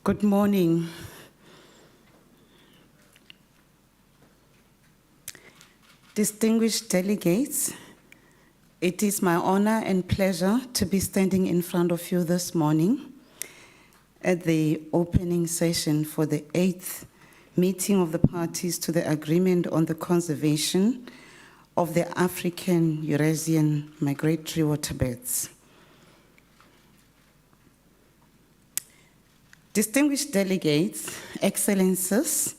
Good morning. Distinguished delegates, it is my honor and pleasure to be standing in front of you this morning at the opening session for the 8th meeting of the parties to the Agreement on the Conservation of the African Eurasian Migratory Waterbeds. Distinguished delegates, excellencies,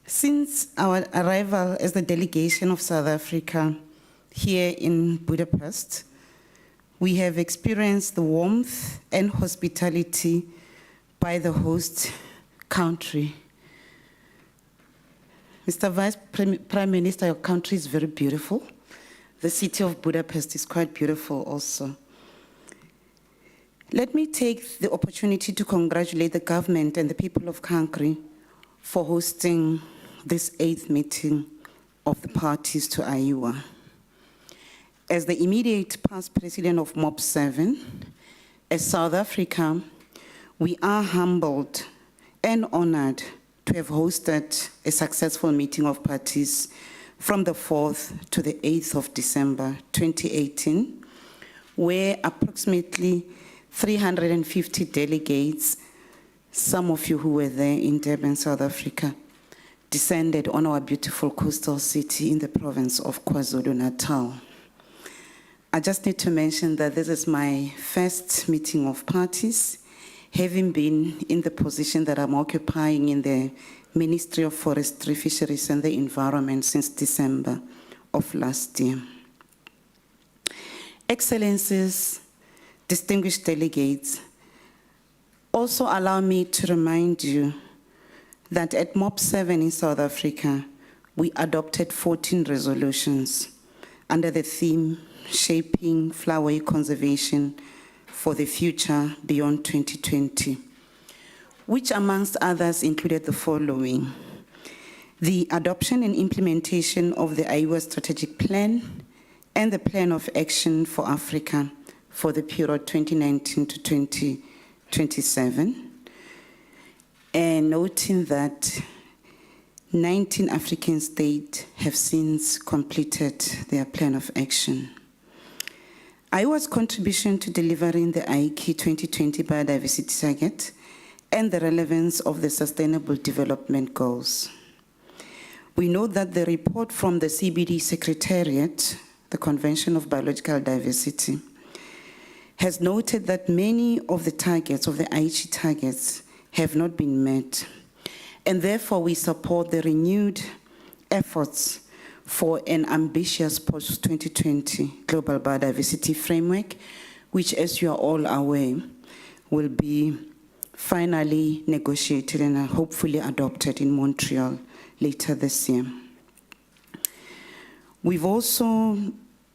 since our arrival as the delegation of South Africa here in Budapest, we have experienced the warmth and hospitality by the host country. Mr. Vice Prime Minister, your country is very beautiful. The city of Budapest is quite beautiful also. Let me take the opportunity to congratulate the government and the people of Hungary for hosting this 8th meeting of the parties to AEWA. As the immediate past president of MOP8, as South Africa, we are humbled and honored to have hosted a successful meeting of parties from the 4th to the 8th of December 2018, where approximately 350 delegates, some of you who were there in Durban, South Africa, descended on our beautiful coastal city in the province of KwaZulu-Natal. I just need to mention that this is my first meeting of parties, having been in the position that I'm occupying in the Ministry of Forestry, Fisheries and the Environment since December of last year. Excellencies, distinguished delegates, also allow me to remind you that at MOP8 in South Africa, we adopted 14 resolutions under the theme Shaping Flowerway Conservation for the Future Beyond 2020, which amongst others included the following: the adoption and implementation of the AEWA Strategic Plan and the Plan of Action for Africa for the period 2019 to 2027, and noting that 19 African states have since completed their plan of action. AEWA's contribution to delivering the IK 2020 biodiversity target and the relevance of the Sustainable Development Goals. We know that the report from the CBD Secretariat, the Convention of Biological Diversity, has noted that many of the targets, of the Aichi targets, have not been met. And therefore, we support the renewed efforts for an ambitious post-2020 global biodiversity framework, which, as you are all aware, will be finally negotiated and hopefully adopted in Montreal later this year. We've also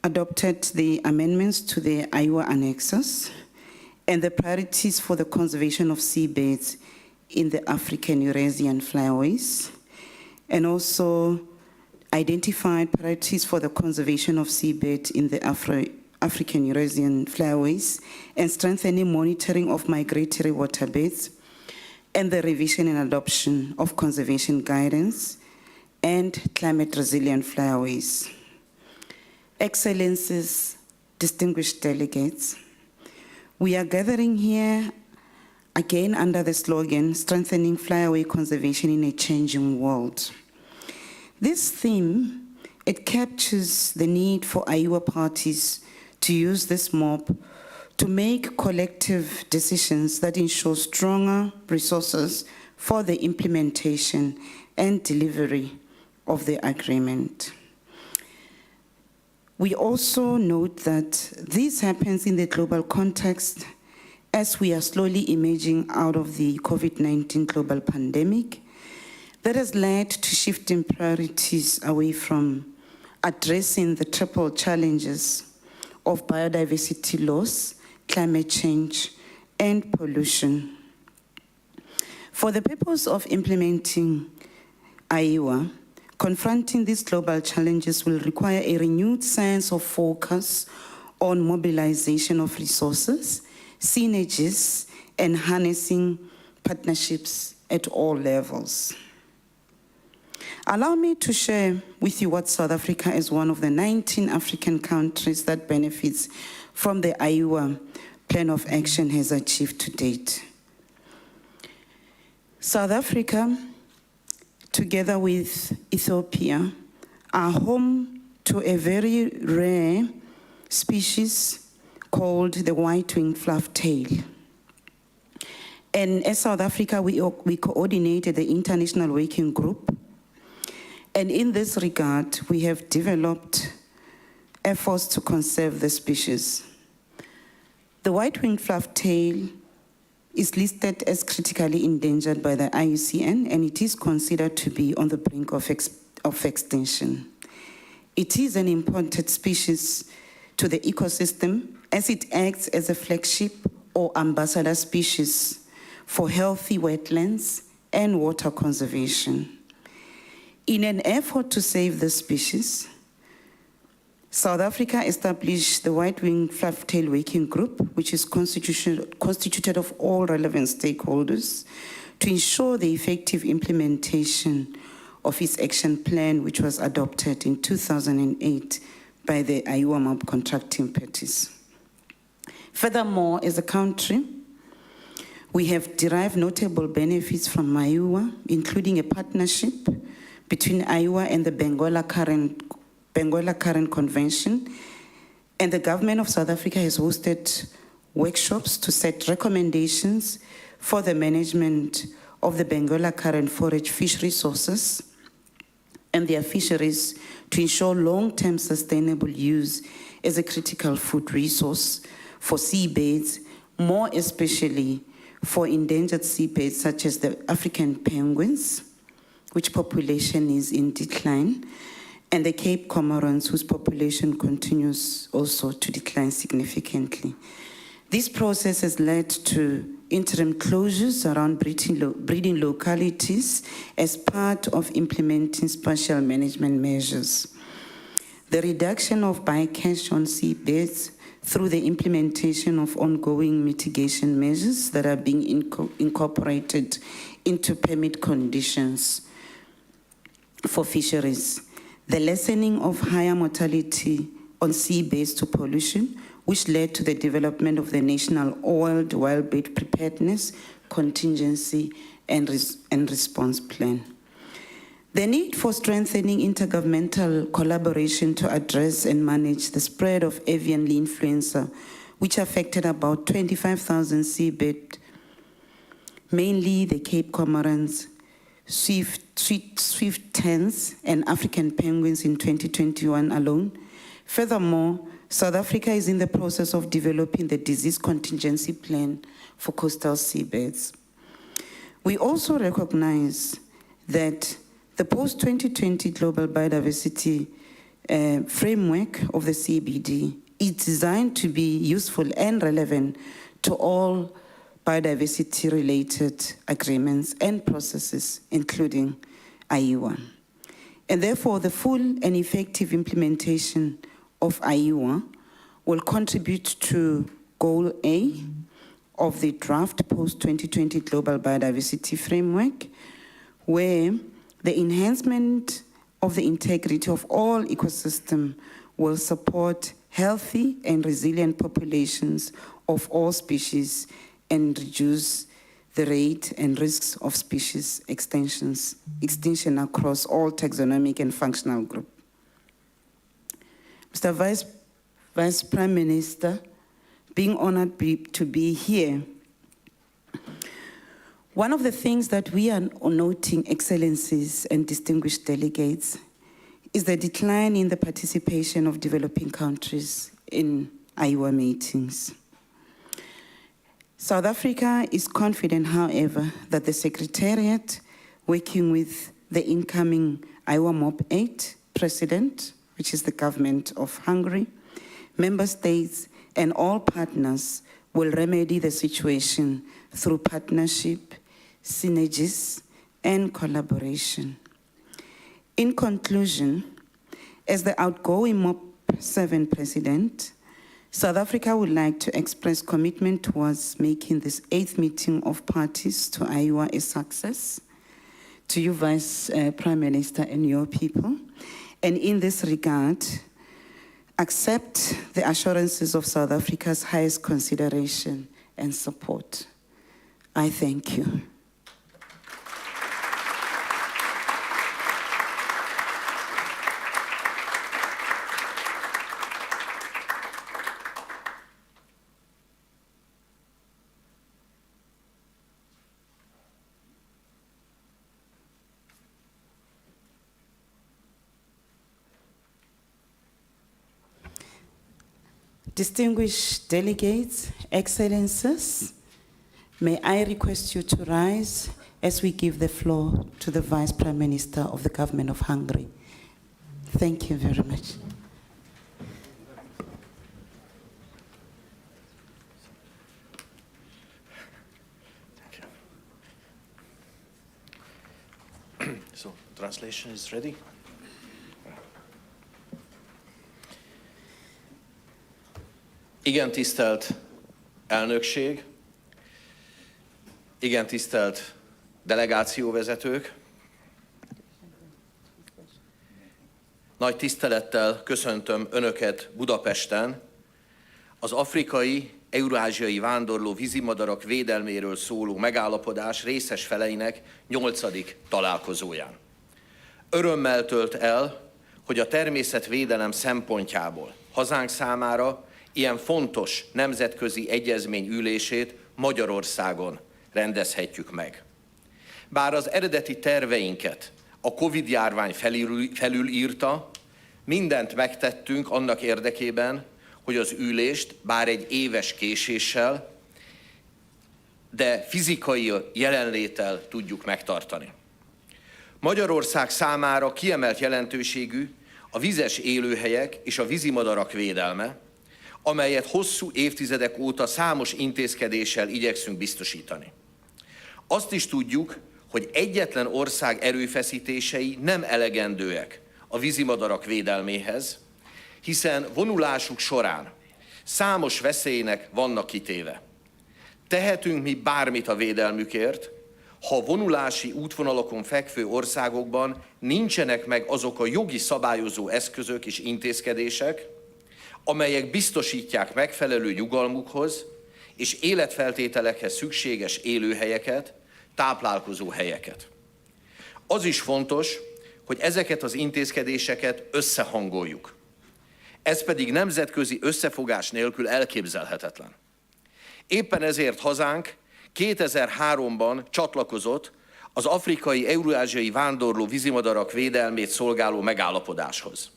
adopted the amendments to the AEWA annexes and the priorities for the conservation of seabeds in the African Eurasian flyways, and also identified priorities for the conservation of seabed in the African Eurasian flyways, and strengthening monitoring of migratory waterbeds, and the revision and adoption of conservation guidance and climate resilient flyways. Excellencies, distinguished delegates, we are gathering here again under the slogan, Strengthening Flyaway Conservation in a Changing World. This theme, it captures the need for AEWA parties to use this MOP to make collective decisions that ensure stronger resources for the implementation and delivery of the agreement. We also note that this happens in the global context as we are slowly emerging out of the COVID-19 global pandemic that has led to shifting priorities away from addressing the triple challenges of biodiversity loss, climate change, and pollution. For the purpose of implementing AEWA, confronting these global challenges will require a renewed sense of focus on mobilization of resources, synergies, and harnessing partnerships at all levels. Allow me to share with you what South Africa is one of the 19 African countries that benefits from the AEWA Plan of Action has achieved to date. South Africa, together with Ethiopia, are home to a very rare species called the white-winged fluff-tail. And as South Africa, we coordinated the International Working Group. And in this regard, we have developed efforts to conserve the species. The white-winged fluff-tail is listed as critically endangered by the IUCN, and it is considered to be on the brink of extinction. It is an important species to the ecosystem as it acts as a flagship or ambassador species for healthy wetlands and water conservation. In an effort to save the species, South Africa established the White-Winged Fluff-tail Working Group, which is constituted of all relevant stakeholders to ensure the effective implementation of its action plan, which was adopted in 2008 by the AEWA MOP contracting parties. Furthermore, as a country, we have derived notable benefits from AEWA, including a partnership between AEWA and the Benguela Current Convention, and the government of South Africa has hosted workshops to set recommendations for the management of the Benguela Current forage fish resources and their fisheries to ensure long-term sustainable use as a critical food resource for seabirds, more especially for endangered seabirds such as the African penguins, which population is in decline, and the Cape Cormorants, whose population continues also to decline significantly. This process has led to interim closures around breeding localities as part of implementing spatial management measures. The reduction of bycatch on seabirds through the implementation of ongoing mitigation measures that are being incorporated into permit conditions for fisheries, the lessening of higher mortality on seabirds to pollution, which led to the development of the National Oiled Wildbird Preparedness, Contingency, and Response Plan. The need for strengthening intergovernmental collaboration to address and manage the spread of avian influenza, which affected about 25,000 seabirds, mainly the Cape Cormorants, swift terns, and African penguins in 2021 alone. Furthermore, South Africa is in the process of developing the disease contingency plan for coastal seabirds. We also recognize that the post-2020 Global Biodiversity framework of the CBD is designed to be useful and relevant to all biodiversity-related agreements and processes, including AEWA. And therefore, the full and effective implementation of AEWA will contribute to Goal A of the draft post-2020 Global Biodiversity Framework, where the enhancement of the integrity of all ecosystems will support healthy and resilient populations of all species and reduce the rate and risks of species extinction across all taxonomic and functional groups. Mr. Vice Prime Minister, being honored to be here, one of the things that we are noting, excellencies and distinguished delegates, is the decline in the participation of developing countries in AEWA meetings. South Africa is confident, however, that the Secretariat, working with the incoming AEWA MOP8 president, which is the government of Hungary, member states, and all partners will remedy the situation through partnership, synergies, and collaboration. In conclusion, as the outgoing MOP7 president, South Africa would like to express commitment towards making this 8th meeting of parties to AEWA a success. To you, Vice Prime Minister, and your people. And in this regard, accept the assurances of South Africa's highest consideration and support. I thank you. Distinguished delegates, excellencies, may I request you to rise as we give the floor to the Vice Prime Minister of the Government of Hungary. Thank you very much. Thank you. So, translation is ready. Igen, tisztelt elnökség, igen, tisztelt delegációvezetők, nagy tisztelettel köszöntöm Önöket Budapesten az afrikai, eurázsiai vándorló vízimadarak védelméről szóló megállapodás részes feleinek 8. találkozóján. Örömmel tölt el, hogy a természetvédelem szempontjából hazánk számára ilyen fontos nemzetközi egyezmény ülését Magyarországon rendezhetjük meg. Bár az eredeti terveinket a Covid-járvány felülírta, mindent megtettünk annak érdekében, hogy az ülést, bár egy éves késéssel, de fizikai jelenléttel tudjuk megtartani. Magyarország számára kiemelt jelentőségű a vizes élőhelyek és a vízimadarak védelme, amelyet hosszú évtizedek óta számos intézkedéssel igyekszünk biztosítani. Azt is tudjuk, hogy egyetlen ország erőfeszítései nem elegendőek a vízimadarak védelméhez, hiszen vonulásuk során számos veszélynek vannak kitéve. Tehetünk mi bármit a védelmükért, ha vonulási útvonalakon fekvő országokban nincsenek meg azok a jogi szabályozó eszközök és intézkedések, amelyek biztosítják megfelelő nyugalmukhoz és életfeltételekhez szükséges élőhelyeket, táplálkozó helyeket. Az is fontos, hogy ezeket az intézkedéseket összehangoljuk. Ez pedig nemzetközi összefogás nélkül elképzelhetetlen. Éppen ezért hazánk 2003-ban csatlakozott az afrikai eurázsiai vándorló vízimadarak védelmét szolgáló megállapodáshoz.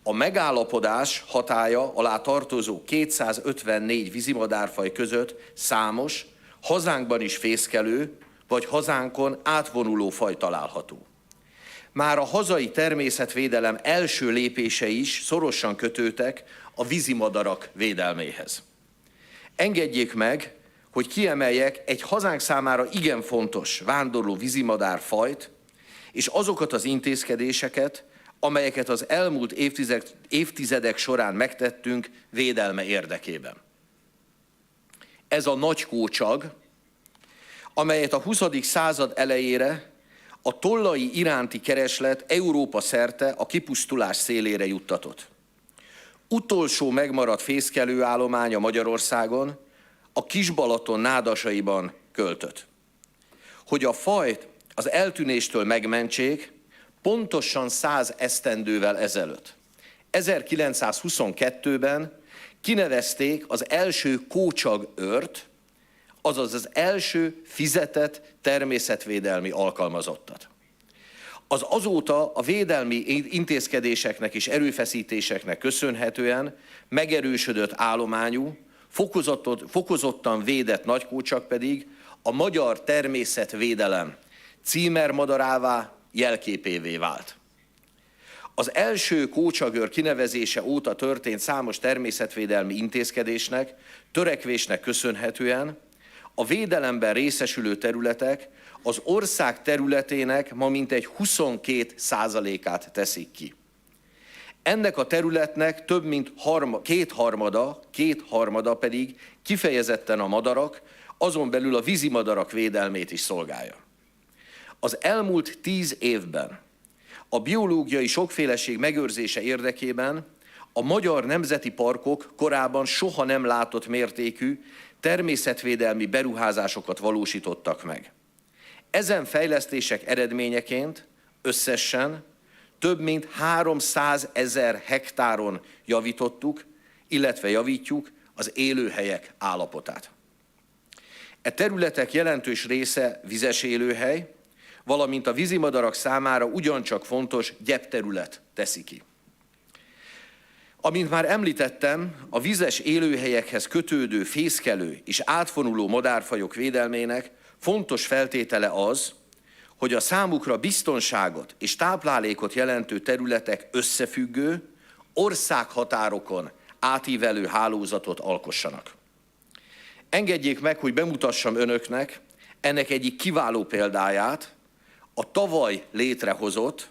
A megállapodás hatálya alá tartozó 254 vízimadárfaj között számos, hazánkban is fészkelő, vagy hazánkon átvonuló faj található. Már a hazai természetvédelem első lépései is szorosan kötődtek a vízimadarak védelméhez. Engedjék meg, hogy kiemeljek egy hazánk számára igen fontos vándorló vízimadárfajt, és azokat az intézkedéseket, amelyeket az elmúlt évtizedek során megtettünk védelme érdekében. Ez a nagy kócsag, amelyet a 20. század elejére a tollai iránti kereslet Európa szerte a kipusztulás szélére juttatott. Utolsó megmaradt fészkelőállománya Magyarországon a Kis-Balaton nádasaiban költött. Hogy a fajt az eltűnéstől megmentsék, pontosan 100 esztendővel ezelőtt, 1922-ben kinevezték az első kócsagőrt, azaz az első fizetett természetvédelmi alkalmazottat. Az azóta a védelmi intézkedéseknek és erőfeszítéseknek köszönhetően megerősödött állományú, fokozottan védett nagykócsak pedig a magyar természetvédelem címermadarává, jelképévé vált. Az első kócsagőr kinevezése óta történt számos természetvédelmi intézkedésnek, törekvésnek köszönhetően a védelemben részesülő területek az ország területének ma mintegy 22%-át teszik ki. Ennek a területnek több mint kétharmada pedig kifejezetten a madarak, azon belül a vízimadarak védelmét is szolgálja. Az elmúlt 10 évben a biológiai sokféleség megőrzése érdekében a magyar nemzeti parkok korábban soha nem látott mértékű természetvédelmi beruházásokat valósítottak meg. Ezen fejlesztések eredményeként összesen több mint 300 000 hektáron javítottuk, illetve javítjuk az élőhelyek állapotát. E területek jelentős része vizes élőhely, valamint a vízimadarak számára ugyancsak fontos gyepterület teszi ki. Amint már említettem, a vizes élőhelyekhez kötődő fészkelő és átvonuló madárfajok védelmének fontos feltétele az, hogy a számukra biztonságot és táplálékot jelentő területek összefüggő, országhatárokon átívelő hálózatot alkossanak. Engedjék meg, hogy bemutassam önöknek ennek egyik kiváló példáját, a tavaly létrehozott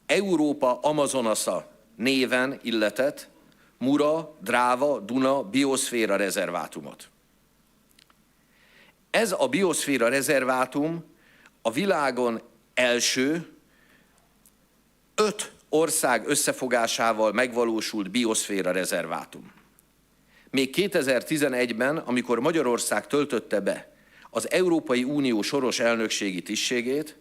Európa Amazonasa néven illetett Mura-Dráva-Duna bioszféra rezervátumot. Ez a bioszféra rezervátum a világon első 5 ország összefogásával megvalósult bioszféra rezervátum. Még 2011-ben, amikor Magyarország töltötte be az Európai Unió soros elnökségi tisztségét,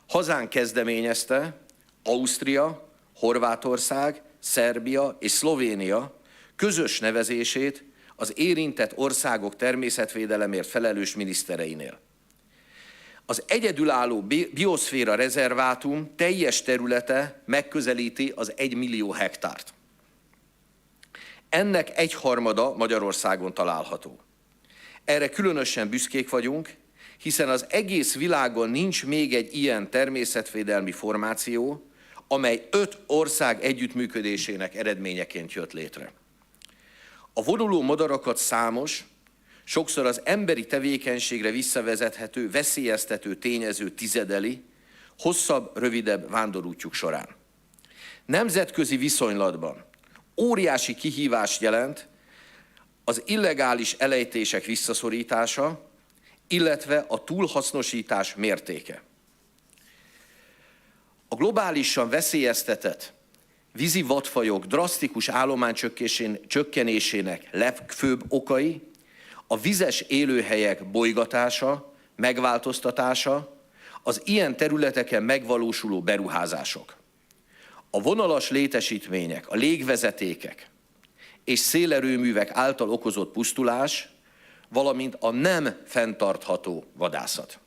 hazánk kezdeményezte Ausztria, Horvátország, Szerbia és Szlovénia közös nevezését az érintett országok természetvédelemért felelős minisztereinél. Az egyedülálló bioszféra rezervátum teljes területe megközelíti az 1 millió hektárt. Ennek 1/3 Magyarországon található. Erre különösen büszkék vagyunk, hiszen az egész világon nincs még egy ilyen természetvédelmi formáció, amely 5 ország együttműködésének eredményeként jött létre. A vonuló madarakat számos, sokszor az emberi tevékenységre visszavezethető, veszélyeztető tényező tizedeli, hosszabb, rövidebb vándorútjuk során. Nemzetközi viszonylatban óriási kihívást jelent az illegális elejtések visszaszorítása, illetve a túlhasznosítás mértéke. A globálisan veszélyeztetett vízi vadfajok drasztikus állománycsökkenésének legfőbb okai a vizes élőhelyek bolygatása, megváltoztatása, az ilyen területeken megvalósuló beruházások. A vonalas létesítmények, a légvezetékek és szélerőművek által okozott pusztulás, valamint a nem fenntartható vadászat.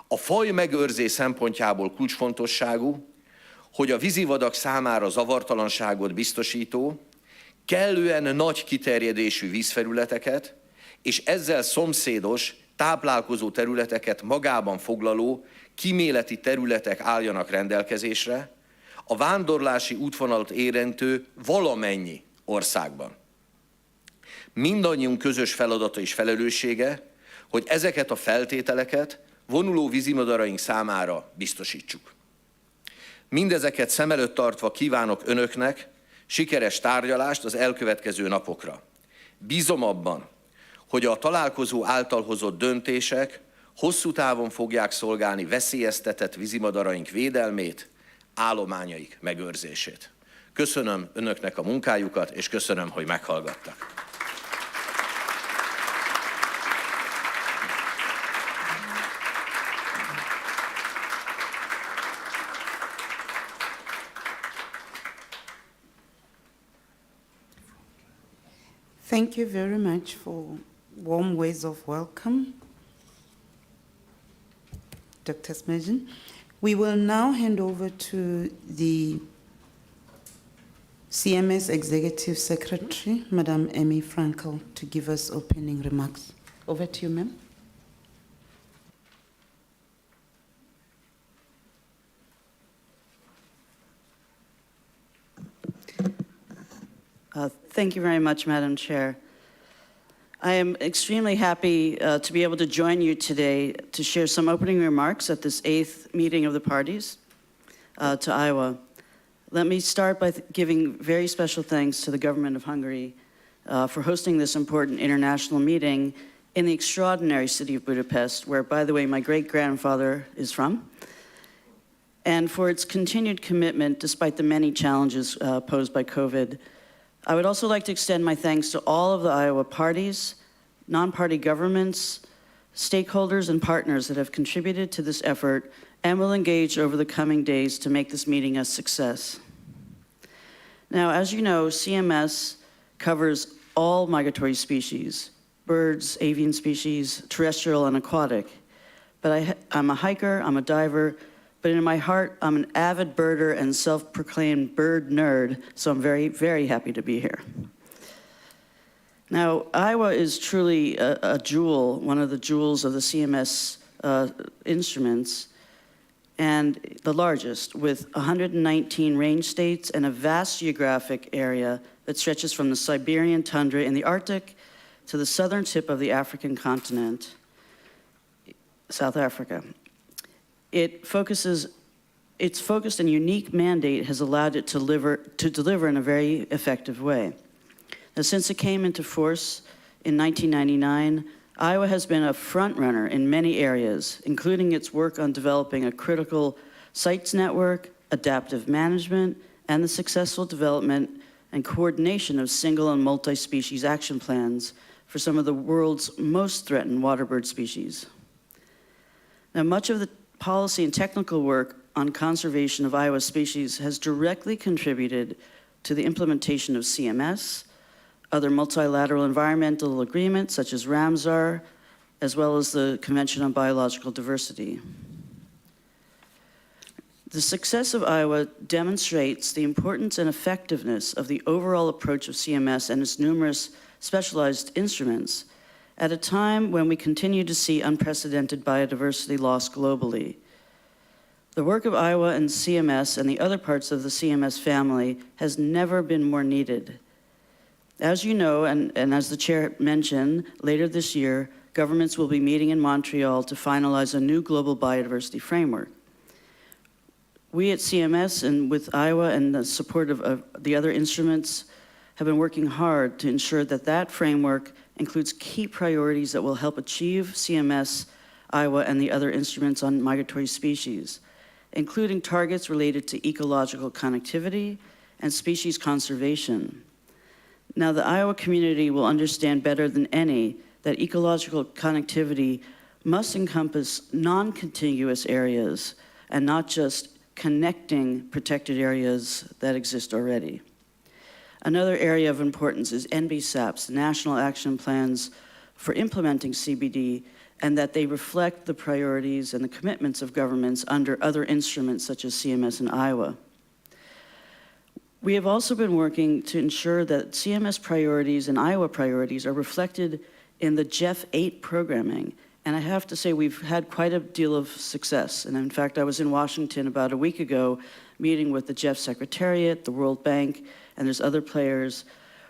A faj megőrzés szempontjából kulcsfontosságú, hogy a vízivadak számára zavartalanságot biztosító, kellően nagy kiterjedésű vízfelületeket és ezzel szomszédos, táplálkozó területeket magában foglaló kíméleti területek álljanak rendelkezésre, a vándorlási útvonalat érintő valamennyi országban. Mindannyiunk közös feladata és felelőssége, hogy ezeket a feltételeket vonuló vízimadaraink számára biztosítsuk. Mindezeket szem előtt tartva kívánok önöknek sikeres tárgyalást az elkövetkező napokra. Bízom abban, hogy a találkozó által hozott döntések hosszú távon fogják szolgálni veszélyeztetett vízimadaraink védelmét, állományaik megőrzését. Köszönöm önöknek a munkájukat, és köszönöm, hogy meghallgattak. Thank you very much for warm words of welcome, Dr. Smajan. We will now hand over to the CMS Executive Secretary, Madam Amy Frankel, to give us opening remarks. Over to you, ma'am. Thank you very much, Madam Chair. I am extremely happy to be able to join you today to share some opening remarks at this 8th meeting of the parties to Iowa. Let me start by giving very special thanks to the government of Hungary for hosting this important international meeting in the extraordinary city of Budapest, where, by the way, my great-grandfather is from, and for its continued commitment despite the many challenges posed by COVID. I would also like to extend my thanks to all of the Iowa parties, non-party governments, stakeholders, and partners that have contributed to this effort and will engage over the coming days to make this meeting a success. Now, as you know, CMS covers all migratory species, birds, avian species, terrestrial and aquatic. But I'm a hiker, I'm a diver, but in my heart, I'm an avid birder and self-proclaimed bird nerd, so I'm very, very happy to be here. Now, Iowa is truly a jewel, one of the jewels of the CMS instruments, and the largest, with 119 range states and a vast geographic area that stretches from the Siberian tundra in the Arctic to the southern tip of the African continent, South Africa. Its focused and unique mandate has allowed it to deliver in a very effective way. Now, since it came into force in 1999, Iowa has been a front runner in many areas, including its work on developing a critical sites network, adaptive management, and the successful development and coordination of single and multi-species action plans for some of the world's most threatened waterbird species. Now, much of the policy and technical work on conservation of Iowa species has directly contributed to the implementation of CMS, other multilateral environmental agreements such as Ramsar, as well as the Convention on Biological Diversity. The success of Iowa demonstrates the importance and effectiveness of the overall approach of CMS and its numerous specialized instruments at a time when we continue to see unprecedented biodiversity loss globally. The work of Iowa and CMS and the other parts of the CMS family has never been more needed. As you know, and as the chair mentioned, later this year, governments will be meeting in Montreal to finalize a new global biodiversity framework. We at CMS and with Iowa and the support of the other instruments have been working hard to ensure that that framework includes key priorities that will help achieve CMS, Iowa, and the other instruments on migratory species, including targets related to ecological connectivity and species conservation. Now, the Iowa community will understand better than any that ecological connectivity must encompass non-contiguous areas and not just connecting protected areas that exist already. Another area of importance is NBSAP's National Action Plans for implementing CBD, and that they reflect the priorities and the commitments of governments under other instruments such as CMS in Iowa. We have also been working to ensure that CMS priorities and Iowa priorities are reflected in the JEF8 programming. And I have to say we've had quite a deal of success. And in fact, I was in Washington about a week ago meeting with the JEF Secretariat, the World Bank, and there's other players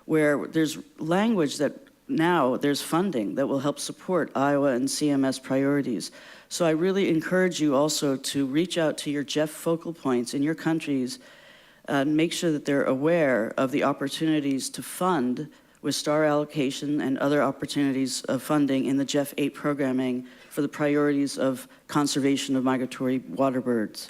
where there's language that now there's funding that will help support Iowa and CMS priorities. So I really encourage you also to reach out to your JEF focal points in your countries and make sure that they're aware of the opportunities to fund with STAR allocation and other opportunities of funding in the JEF8 programming for the priorities of conservation of migratory waterbirds.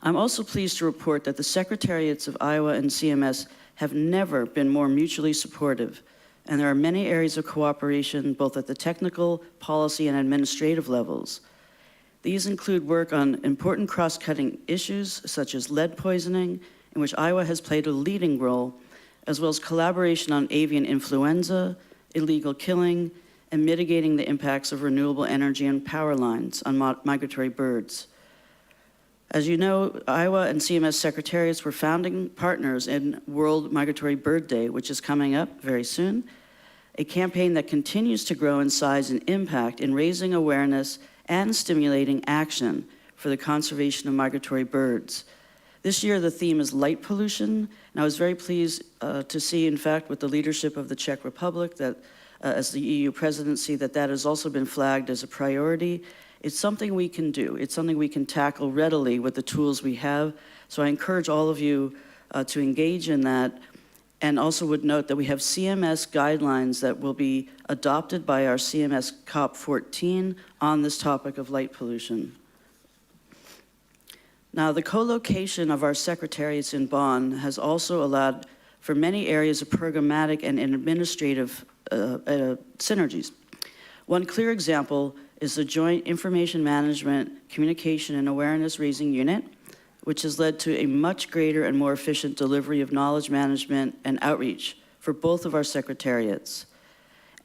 I'm also pleased to report that the Secretariats of Iowa and CMS have never been more mutually supportive, and there are many areas of cooperation both at the technical, policy, and administrative levels. These include work on important cross-cutting issues such as lead poisoning, in which Iowa has played a leading role, as well as collaboration on avian influenza, illegal killing, and mitigating the impacts of renewable energy and power lines on migratory birds. As you know, Iowa and CMS secretariats were founding partners in World Migratory Bird Day, which is coming up very soon, a campaign that continues to grow in size and impact in raising awareness and stimulating action for the conservation of migratory birds. This year, the theme is light pollution, and I was very pleased to see, in fact, with the leadership of the Czech Republic, that as the EU presidency, that has also been flagged as a priority. It's something we can do. It's something we can tackle readily with the tools we have. So I encourage all of you to engage in that, and also would note that we have CMS guidelines that will be adopted by our CMS COP14 on this topic of light pollution. Now, the co-location of our secretariats in Bonn has also allowed for many areas of programmatic and administrative synergies. One clear example is the Joint Information Management, Communication and Awareness Raising Unit, which has led to a much greater and more efficient delivery of knowledge management and outreach for both of our secretariats.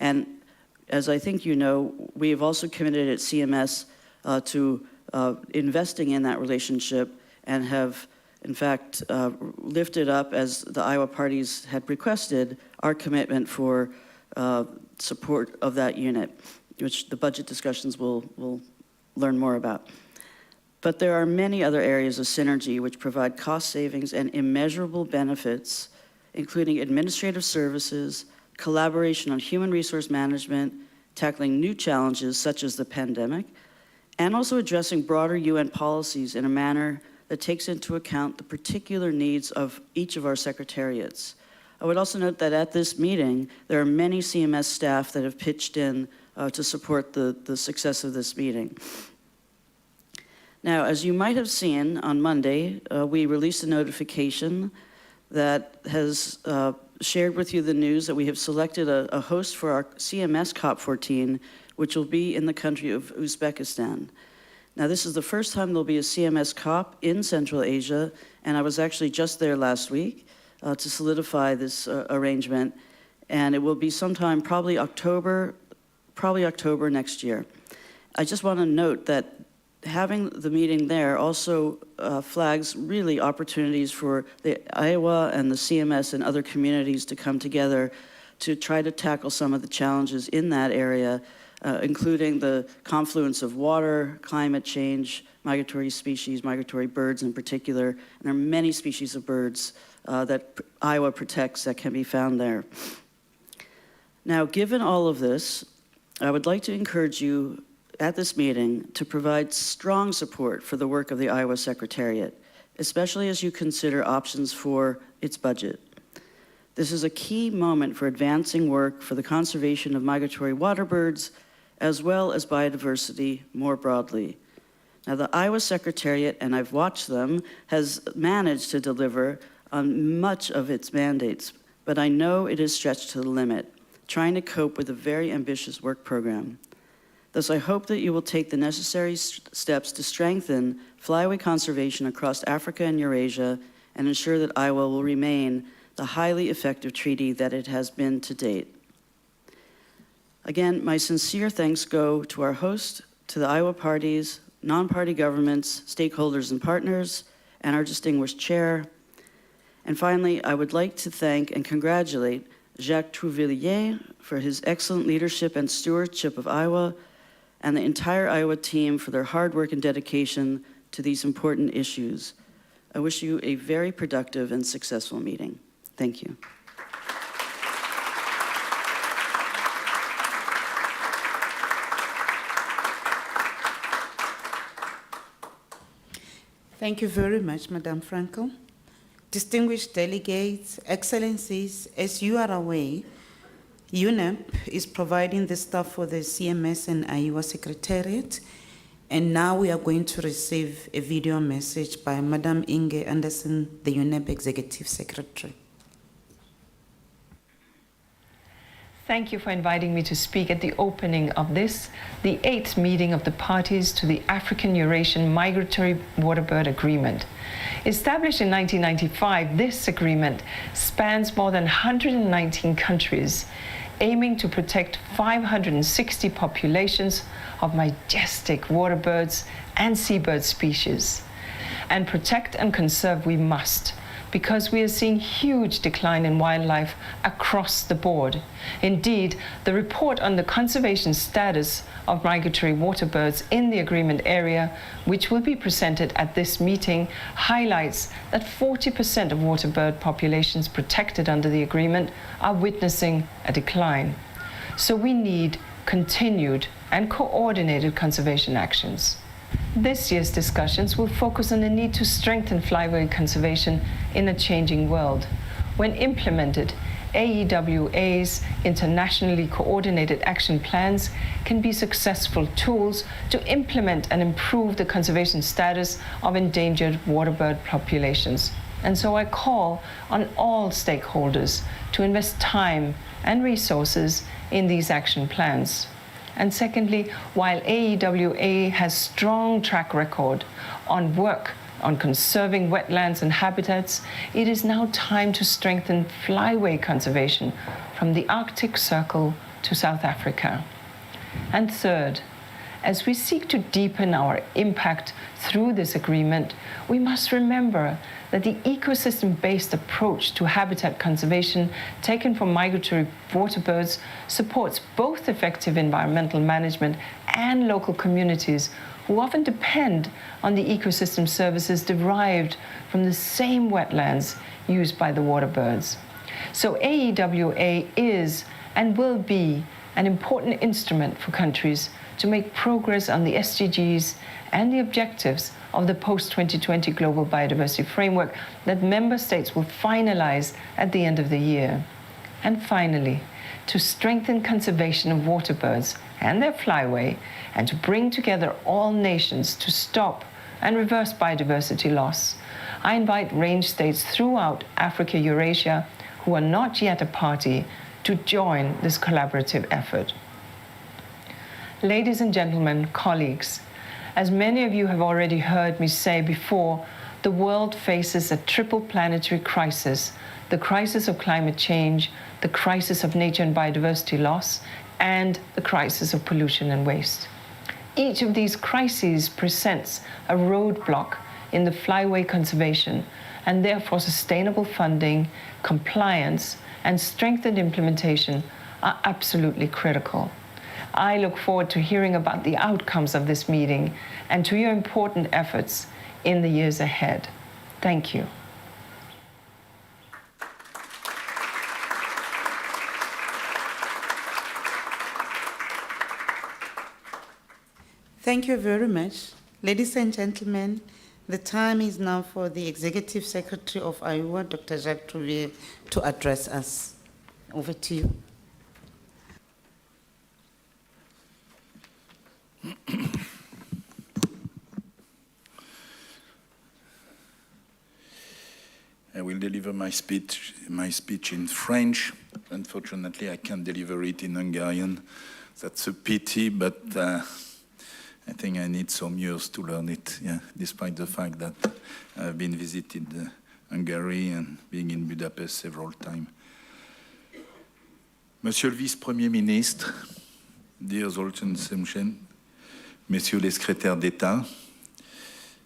And as I think you know, we have also committed at CMS to investing in that relationship and have, in fact, lifted up, as the Iowa parties had requested, our commitment for support of that unit, which the budget discussions will learn more about. But there are many other areas of synergy which provide cost savings and immeasurable benefits, including administrative services, collaboration on human resource management, tackling new challenges such as the pandemic, and also addressing broader UN policies in a manner that takes into account the particular needs of each of our secretariats. I would also note that at this meeting, there are many CMS staff that have pitched in to support the success of this meeting. Now, as you might have seen on Monday, we released a notification that has shared with you the news that we have selected a host for our CMS COP14, which will be in the country of Uzbekistan. Now, this is the first time there'll be a CMS COP in Central Asia, and I was actually just there last week to solidify this arrangement, and it will be sometime probably October next year. I just want to note that having the meeting there also flags really opportunities for the Iowa and the CMS and other communities to come together to try to tackle some of the challenges in that area, including the confluence of water, climate change, migratory species, migratory birds in particular, and there are many species of birds that Iowa protects that can be found there. Now, given all of this, I would like to encourage you at this meeting to provide strong support for the work of the Iowa Secretariat, especially as you consider options for its budget. This is a key moment for advancing work for the conservation of migratory water birds, as well as biodiversity more broadly. Now, the Iowa Secretariat, and I've watched them, has managed to deliver on much of its mandates, but I know it is stretched to the limit, trying to cope with a very ambitious work program. Thus, I hope that you will take the necessary steps to strengthen flyway conservation across Africa and Eurasia and ensure that Iowa will remain the highly effective treaty that it has been to date. Again, my sincere thanks go to our host, to the Iowa parties, non-party governments, stakeholders and partners, and our distinguished chair. And finally, I would like to thank and congratulate Jacques Trouvillier for his excellent leadership and stewardship of Iowa, and the entire Iowa team for their hard work and dedication to these important issues. I wish you a very productive and successful meeting. Thank you. Thank you very much, Madam Frankel. Distinguished delegates, excellencies, as you are aware, UNEP is providing the staff for the CMS and Iowa Secretariat, and now we are going to receive a video message by Madam Inge Anderson, the UNEP Executive Secretary. Thank you for inviting me to speak at the opening of this, the 8th meeting of the parties to the African-Eurasian Migratory Waterbird Agreement. Established in 1995, this agreement spans more than 119 countries, aiming to protect 560 populations of majestic waterbirds and seabird species. And protect and conserve we must, because we are seeing huge decline in wildlife across the board. Indeed, the report on the conservation status of migratory waterbirds in the agreement area, which will be presented at this meeting, highlights that 40% of waterbird populations protected under the agreement are witnessing a decline. So we need continued and coordinated conservation actions. This year's discussions will focus on the need to strengthen flyway conservation in a changing world. When implemented, AEWA's internationally coordinated action plans can be successful tools to implement and improve the conservation status of endangered waterbird populations. And so I call on all stakeholders to invest time and resources in these action plans. And secondly, while AEWA has strong track record on work on conserving wetlands and habitats, it is now time to strengthen flyway conservation from the Arctic Circle to South Africa. And third, as we seek to deepen our impact through this agreement, we must remember that the ecosystem-based approach to habitat conservation taken for migratory waterbirds supports both effective environmental management and local communities who often depend on the ecosystem services derived from the same wetlands used by the waterbirds. So AEWA is and will be an important instrument for countries to make progress on the SDGs and the objectives of the post-2020 Global Biodiversity Framework that member states will finalize at the end of the year. And finally, to strengthen conservation of waterbirds and their flyway, and to bring together all nations to stop and reverse biodiversity loss, I invite range states throughout Africa, Eurasia, who are not yet a party, to join this collaborative effort. Ladies and gentlemen, colleagues, as many of you have already heard me say before, the world faces a triple planetary crisis: the crisis of climate change, the crisis of nature and biodiversity loss, and the crisis of pollution and waste. Each of these crises presents a roadblock in the flyway conservation, and therefore sustainable funding, compliance, and strengthened implementation are absolutely critical. I look forward to hearing about the outcomes of this meeting and to your important efforts in the years ahead. Thank you. Thank you very much. Ladies and gentlemen, the time is now for the Executive Secretary of AEWA, Dr. Jacques Trouvier, to address us. Over to you. I will deliver my speech in French. Unfortunately, I can't deliver it in Hungarian. That's a pity, but I think I need some years to learn it, despite the fact that I've been visited Hungary and being in Budapest several times. Monsieur le Vice-Premier ministre, dear Zoltan Semchen, Messieurs les secrétaires d'État,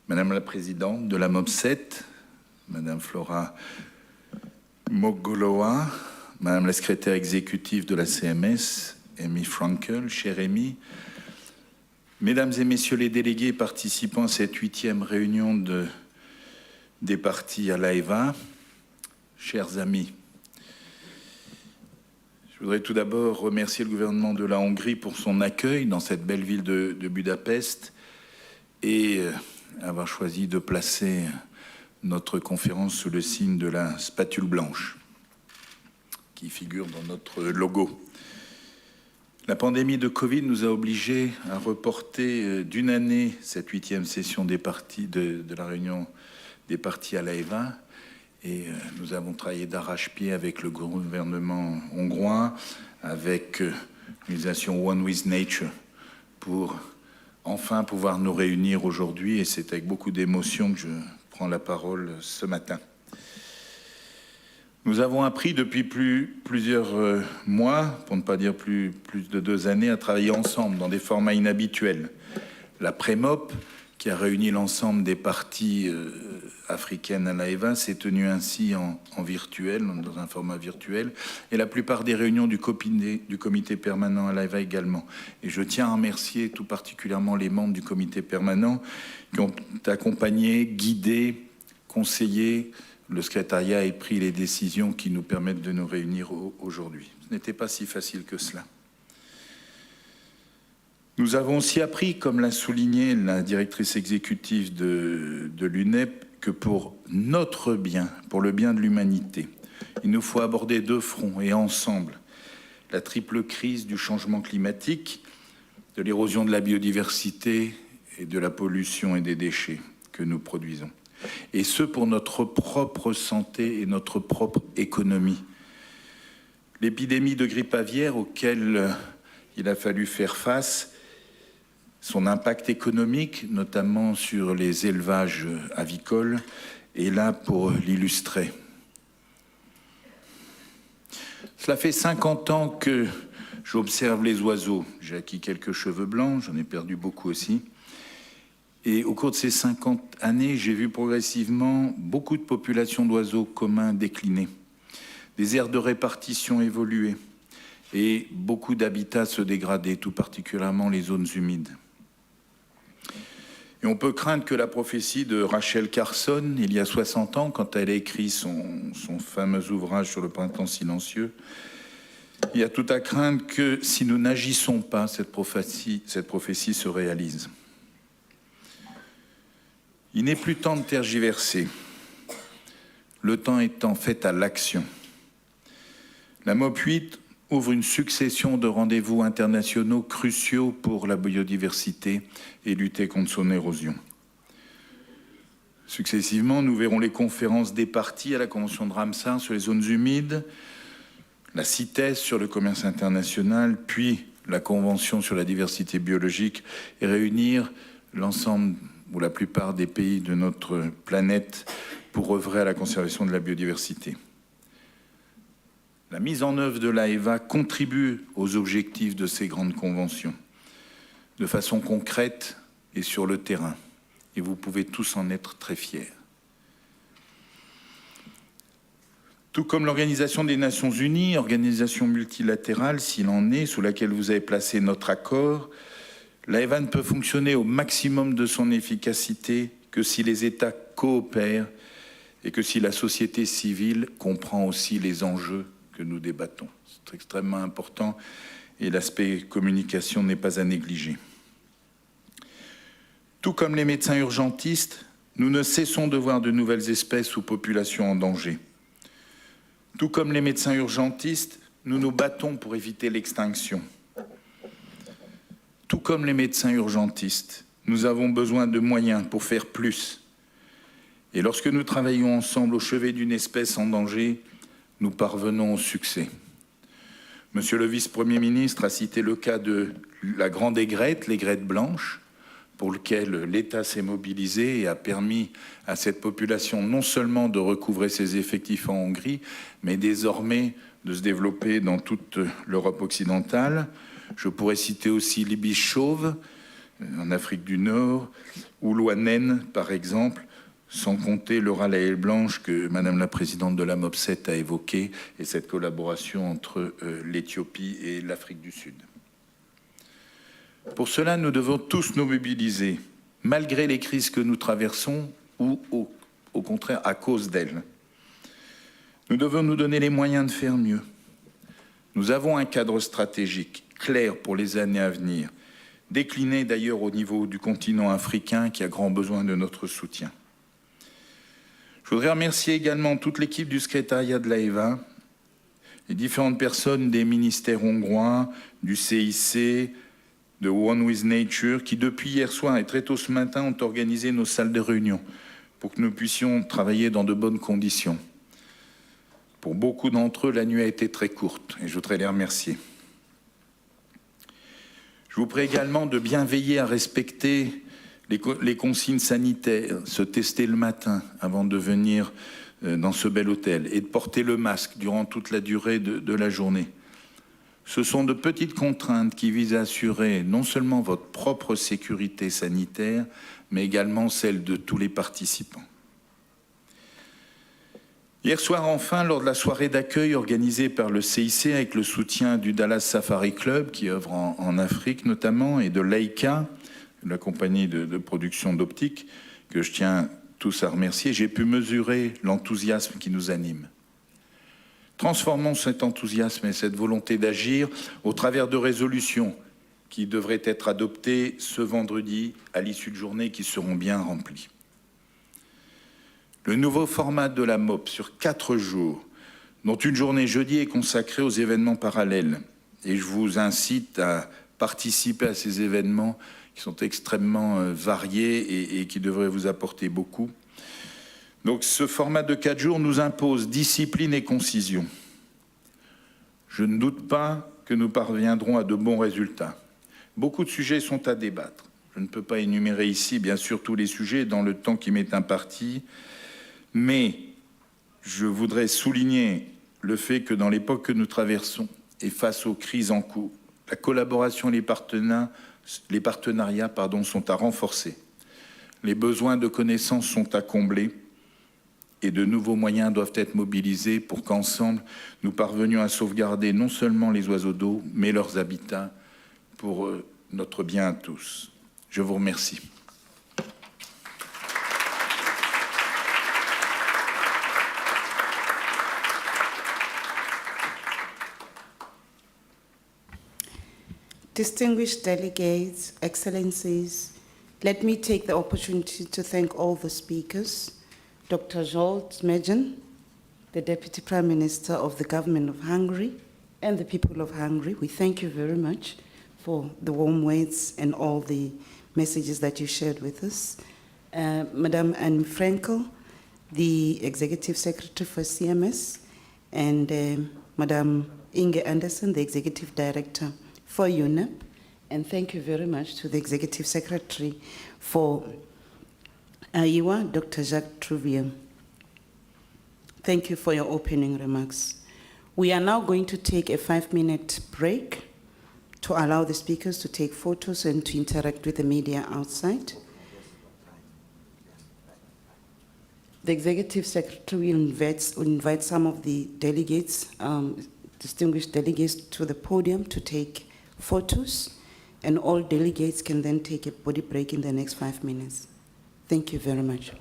Madame la Présidente de la MOP8, Madame Flora Mogolova, Madame la Secrétaire exécutive de la CMS, Amy Frankel, chère Amy, Mesdames et Messieurs les délégués participant à cette 8e réunion des partis à l'AEWA, chers amis, je voudrais tout d'abord remercier le gouvernement de la Hongrie pour son accueil dans cette belle ville de Budapest et avoir choisi de placer notre conférence sous le signe de la spatule blanche qui figure dans notre logo. La pandémie de Covid nous a obligés à reporter d'une année cette 8e session des partis de la réunion des partis à l'AEWA. Et nous avons travaillé d'arrache-pied avec le gouvernement hongrois, avec l'organisation One with Nature, pour enfin pouvoir nous réunir aujourd'hui. Et c'est avec beaucoup d'émotion que je prends la parole ce matin. Nous avons appris depuis plusieurs mois, pour ne pas dire plus de 2 années, à travailler ensemble dans des formats inhabituels. La pré-MOP, qui a réuni l'ensemble des parties africaines à l'AEWA, s'est tenue ainsi en virtuel, dans un format virtuel, et la plupart des réunions du comité permanent à l'AEWA également. Et je tiens à remercier tout particulièrement les membres du comité permanent qui ont accompagné, guidé, conseillé le secrétariat ait pris les décisions qui nous permettent de nous réunir aujourd'hui. Ce n'était pas si facile que cela. Nous avons aussi appris, comme l'a souligné la directrice exécutive de l'UNEP, que pour notre bien, pour le bien de l'humanité, il nous faut aborder deux fronts et ensemble la triple crise du changement climatique, de l'érosion de la biodiversité et de la pollution et des déchets que nous produisons. Et ce, pour notre propre santé et notre propre économie. L'épidémie de grippe aviaire auquel il a fallu faire face, son impact économique, notamment sur les élevages avicoles, est là pour l'illustrer. Cela fait 50 ans que j'observe les oiseaux. J'ai acquis quelques cheveux blancs, j'en ai perdu beaucoup aussi. Et au cours de ces 50 années, j'ai vu progressivement beaucoup de populations d'oiseaux communs décliner, des aires de répartition évoluer et beaucoup d'habitats se dégrader, tout particulièrement les zones humides. Et on peut craindre que la prophétie de Rachel Carson, il y a 60 ans, quand elle a écrit son fameux ouvrage sur le printemps silencieux, il y a tout à craindre que si nous n'agissons pas, cette prophétie se réalise. Il n'est plus temps de tergiverser. Le temps est en fait à l'action. La MOP8 ouvre une succession de rendez-vous internationaux cruciaux pour la biodiversité et lutter contre son érosion. Successivement, nous verrons les conférences des parties à la Convention de Ramsar sur les zones humides, la CITES sur le commerce international, puis la Convention sur la diversité biologique, et réunir l'ensemble ou la plupart des pays de notre planète pour œuvrer à la conservation de la biodiversité. La mise en œuvre de l'AEWA contribue aux objectifs de ces grandes conventions, de façon concrète et sur le terrain. Et vous pouvez tous en être très fiers. Tout comme l'Organisation des Nations Unies, organisation multilatérale, s'il en est, sous laquelle vous avez placé notre accord, l'AEWA ne peut fonctionner au maximum de son efficacité que si les États coopèrent et que si la société civile comprend aussi les enjeux que nous débattons. C'est extrêmement important et l'aspect communication n'est pas à négliger. Tout comme les médecins urgentistes, nous ne cessons de voir de nouvelles espèces ou populations en danger. Tout comme les médecins urgentistes, nous nous battons pour éviter l'extinction. Tout comme les médecins urgentistes, nous avons besoin de moyens pour faire plus. Et lorsque nous travaillons ensemble au chevet d'une espèce en danger, nous parvenons au succès. Monsieur le vice-premier ministre a cité le cas de la grande aigrette, l'aigrette blanche, pour lequel l'État s'est mobilisé et a permis à cette population non seulement de recouvrer ses effectifs en Hongrie, mais désormais de se développer dans toute l'Europe occidentale. Je pourrais citer aussi l'ibis chauve en Afrique du Nord, ou l'oie-naine, par exemple, sans compter le rat à l'aile blanche que Madame la Présidente de la MOP8 a évoqué, et cette collaboration entre l'Éthiopie et l'Afrique du Sud. Pour cela, nous devons tous nous mobiliser, malgré les crises que nous traversons, ou au contraire à cause d'elles. Nous devons nous donner les moyens de faire mieux. Nous avons un cadre stratégique clair pour les années à venir, décliné d'ailleurs au niveau du continent africain qui a grand besoin de notre soutien. Je voudrais remercier également toute l'équipe du secrétariat de l'AEWA, les différentes personnes des ministères hongrois, du CIC, de One with Nature, qui depuis hier soir et très tôt ce matin ont organisé nos salles de réunion pour que nous puissions travailler dans de bonnes conditions. Pour beaucoup d'entre eux, la nuit a été très courte et je voudrais les remercier. Je vous prie également de bien veiller à respecter les consignes sanitaires, se tester le matin avant de venir dans ce bel hôtel et de porter le masque durant toute la durée de la journée. Ce sont de petites contraintes qui visent à assurer non seulement votre propre sécurité sanitaire, mais également celle de tous les participants. Hier soir, enfin, lors de la soirée d'accueil organisée par le CIC avec le soutien du Dallas Safari Club, qui œuvre en Afrique notamment, et de Leica, la compagnie de production d'optique, que je tiens tous à remercier, j'ai pu mesurer l'enthousiasme qui nous anime. Transformons cet enthousiasme et cette volonté d'agir au travers de résolutions qui devraient être adoptés ce vendredi à l'issue de journées qui seront bien remplies. Le nouveau format de la MOP sur 4 jours, dont une journée jeudi est consacrée aux événements parallèles. Et je vous incite à participer à ces événements qui sont extrêmement variés et qui devraient vous apporter beaucoup. Donc ce format de 4 jours nous impose discipline et concision. Je ne doute pas que nous parviendrons à de bons résultats. Beaucoup de sujets sont à débattre. Je ne peux pas énumérer ici, bien sûr, tous les sujets dans le temps qui m'est imparti, mais je voudrais souligner le fait que dans l'époque que nous traversons et face aux crises en cours, la collaboration et les partenariats sont à renforcer. Les besoins de connaissances sont à combler et de nouveaux moyens doivent être mobilisés pour qu'ensemble, nous parvenions à sauvegarder non seulement les oiseaux d'eau, mais leurs habitats pour notre bien à tous. Je vous remercie. Distinguished delegates, excellencies, let me take the opportunity to thank all the speakers. Dr. Zsolt Mejen, the Deputy Prime Minister of the Government of Hungary, and the people of Hungary. We thank you very much for the warm words and all the messages that you shared with us. Madame Anne Frankel, the Executive Secretary for CMS, and Madame Inge Anderson, the Executive Director for UNEP. And thank you very much to the Executive Secretary for AEWA, Dr. Jacques Trouvier. Thank you for your opening remarks. We are now going to take a 5-minute break to allow the speakers to take photos and to interact with the media outside. The Executive Secretary will invite some of the delegates, distinguished delegates, to the podium to take photos, and all delegates can then take a body break in the next 5 minutes. Thank you very much.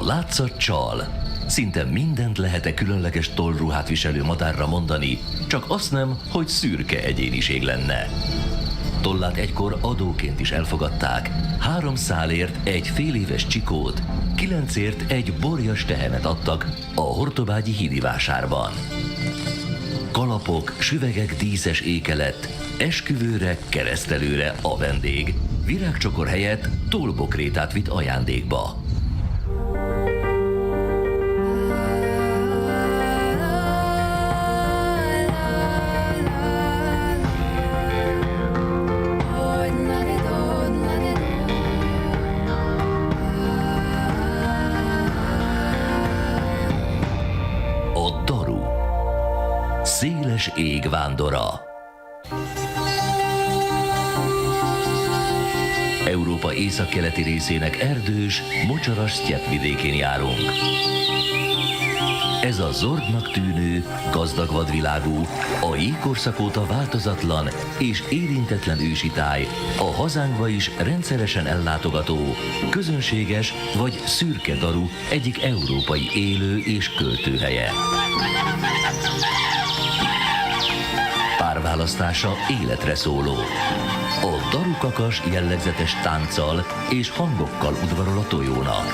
Látszat csal. Szinte mindent lehet-e különleges tollruhát viselő madárra mondani, csak azt nem, hogy szürke egyéniség lenne. Tollát egykor adóként is elfogadták, 3 szálért egy féléves csikót, 9ért egy borjas tehenet adtak a hortobágyi hídivásárban. Kalapok, süvegek, díszes ékelet, esküvőre, keresztelőre a vendég, virágcsokor helyett tollbokrétát vitt ajándékba. Széles ég vándora. Európa északkeleti részének erdős, mocsaras sztyeppvidékén járunk. Ez a zordnak tűnő, gazdag vadvilágú, a jégkorszak óta változatlan és érintetlen ősi táj a hazánkba is rendszeresen ellátogató, közönséges vagy szürke daru egyik európai élő és költőhelye. Párválasztása életre szóló. A darukakas jellegzetes tánccal és hangokkal udvarol a tojónak.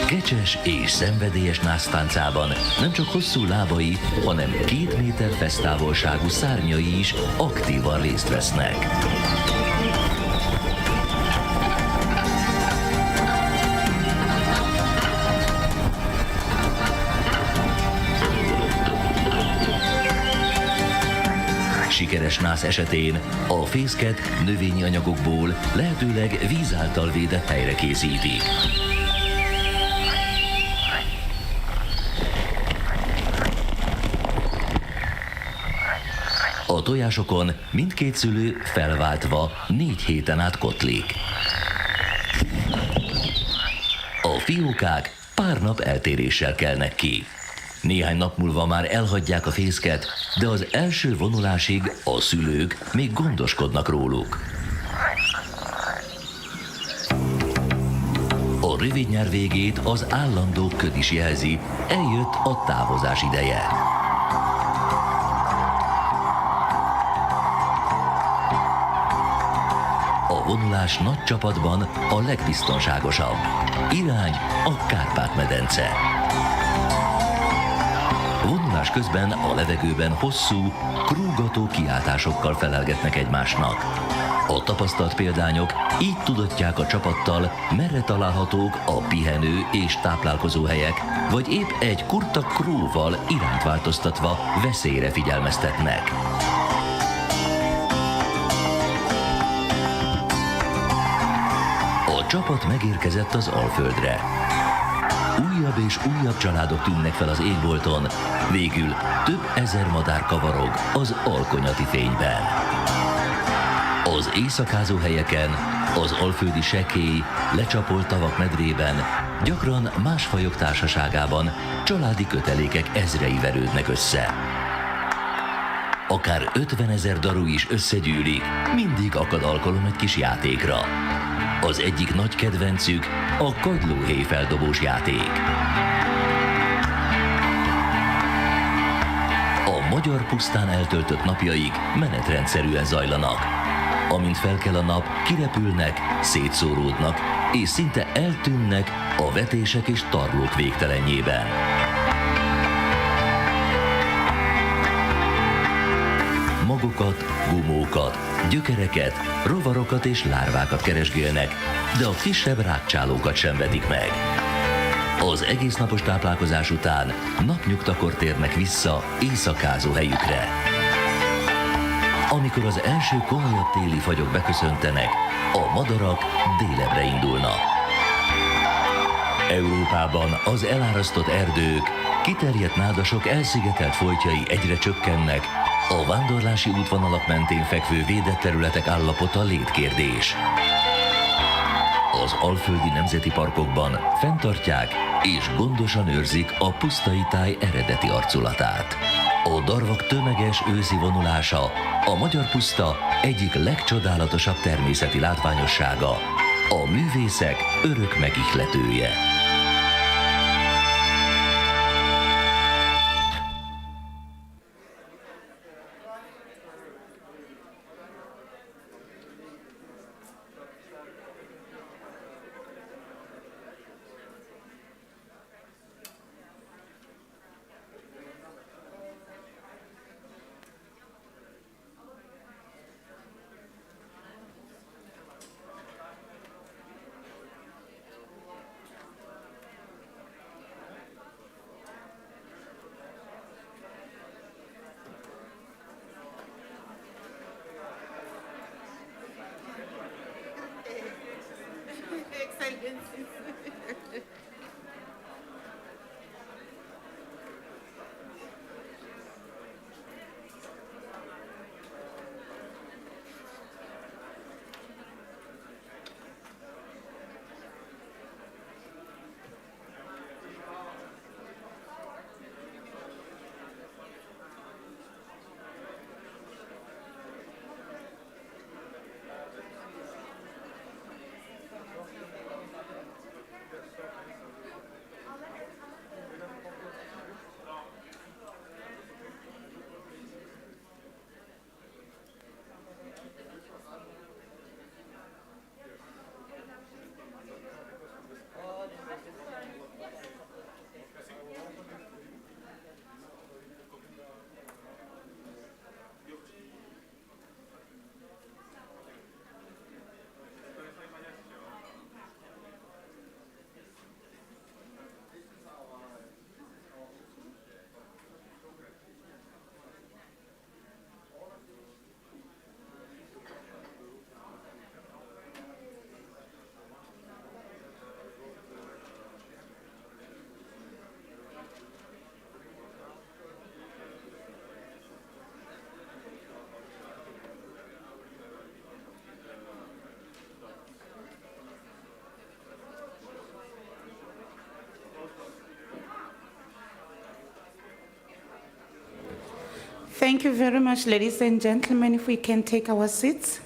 Kecses és szenvedélyes násztáncában nem csak hosszú lábai, hanem 2 méter fesztávolságú szárnyai is aktívan részt vesznek. Sikeres nász esetén a fészket növényi anyagokból, lehetőleg víz által védett helyre készítik. A tojásokon mindkét szülő felváltva 4 héten át kotlik. A fiókák pár nap eltéréssel kelnek ki. Néhány nap múlva már elhagyják a fészket, de az első vonulásig a szülők még gondoskodnak róluk. A rövid nyár végét az állandó köd is jelzi, eljött a távozás ideje. A vonulás nagy csapatban a legbiztonságosabb. Irány a Kárpát-medence. Vonulás közben a levegőben hosszú, krúgató kiáltásokkal felelgetnek egymásnak. A tapasztalt példányok így tudatják a csapattal, merre találhatók a pihenő és táplálkozó helyek, vagy épp egy kurta króval irányt változtatva veszélyre figyelmeztetnek. A csapat megérkezett az Alföldre. Újabb és újabb családok tűnnek fel az égbolton, végül több ezer madár kavarog az alkonyati fényben. Az éjszakázó helyeken, az alföldi sekély, lecsapolt tavak medrében, gyakran más fajok társaságában családi kötelékek ezrei verődnek össze. Akár 50 000 daru is összegyűlik, mindig akad alkalom egy kis játékra. Az egyik nagy kedvencük a kagylóhéj feldobós játék. A magyar pusztán eltöltött napjaik menetrendszerűen zajlanak. Amint felkel a nap, kirepülnek, szétszóródnak, és szinte eltűnnek a vetések és tarlók végtelenjében. Magokat, gumókat, gyökereket, rovarokat és lárvákat keresgélnek, de a kisebb rákcsálókat sem vetik meg. Az egésznapos táplálkozás után napnyugtakor térnek vissza éjszakázó helyükre. Amikor az első komolyabb téli fagyok beköszöntenek, a madarak délebre indulnak. Európában az elárasztott erdők, kiterjedt nádasok elszigetelt foltjai egyre csökkennek, a vándorlási útvonalak mentén fekvő védett területek állapota létkérdés. Az alföldi nemzeti parkokban fenntartják és gondosan őrzik a pusztai táj eredeti arculatát. A darvak tömeges őszi vonulása a magyar puszta egyik legcsodálatosabb természeti látványossága, a művészek örök megihletője. Thank you very much, ladies and gentlemen. If we can take our seats.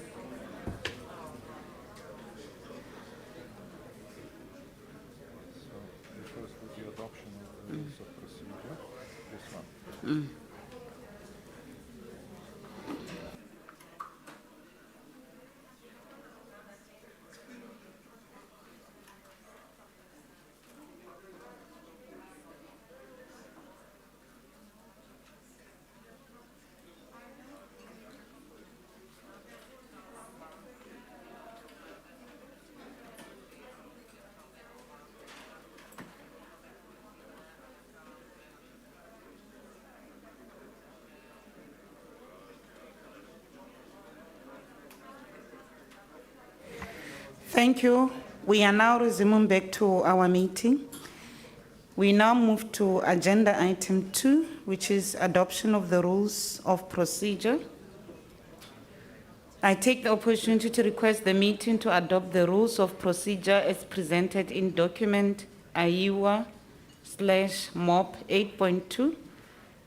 Thank you. We are now resuming back to our meeting. We now move to agenda item 2, which is adoption of the rules of procedure. I take the opportunity to request the meeting to adopt the rules of procedure as presented in document AEWA/MOP8.2,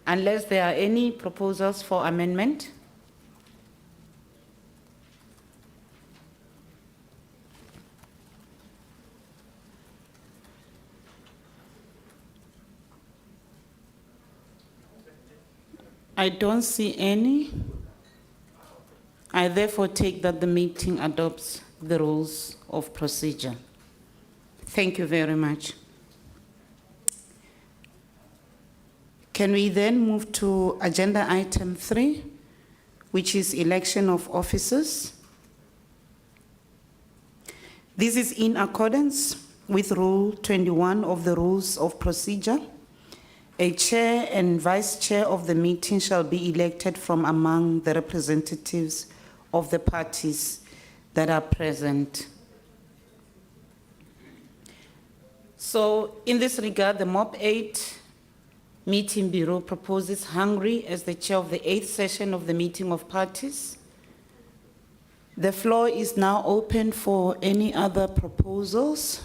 unless there are any proposals for amendment. I don't see any. I therefore take that the meeting adopts the rules of procedure. Thank you very much. Can we then move to agenda item 3, which is election of officers? This is in accordance with Rule 21 of the Rules of Procedure. A chair and vice chair of the meeting shall be elected from among the representatives of the parties that are present. So in this regard, the MOP8 Meeting Bureau proposes Hungary as the chair of the 8th session of the meeting of parties. The floor is now open for any other proposals.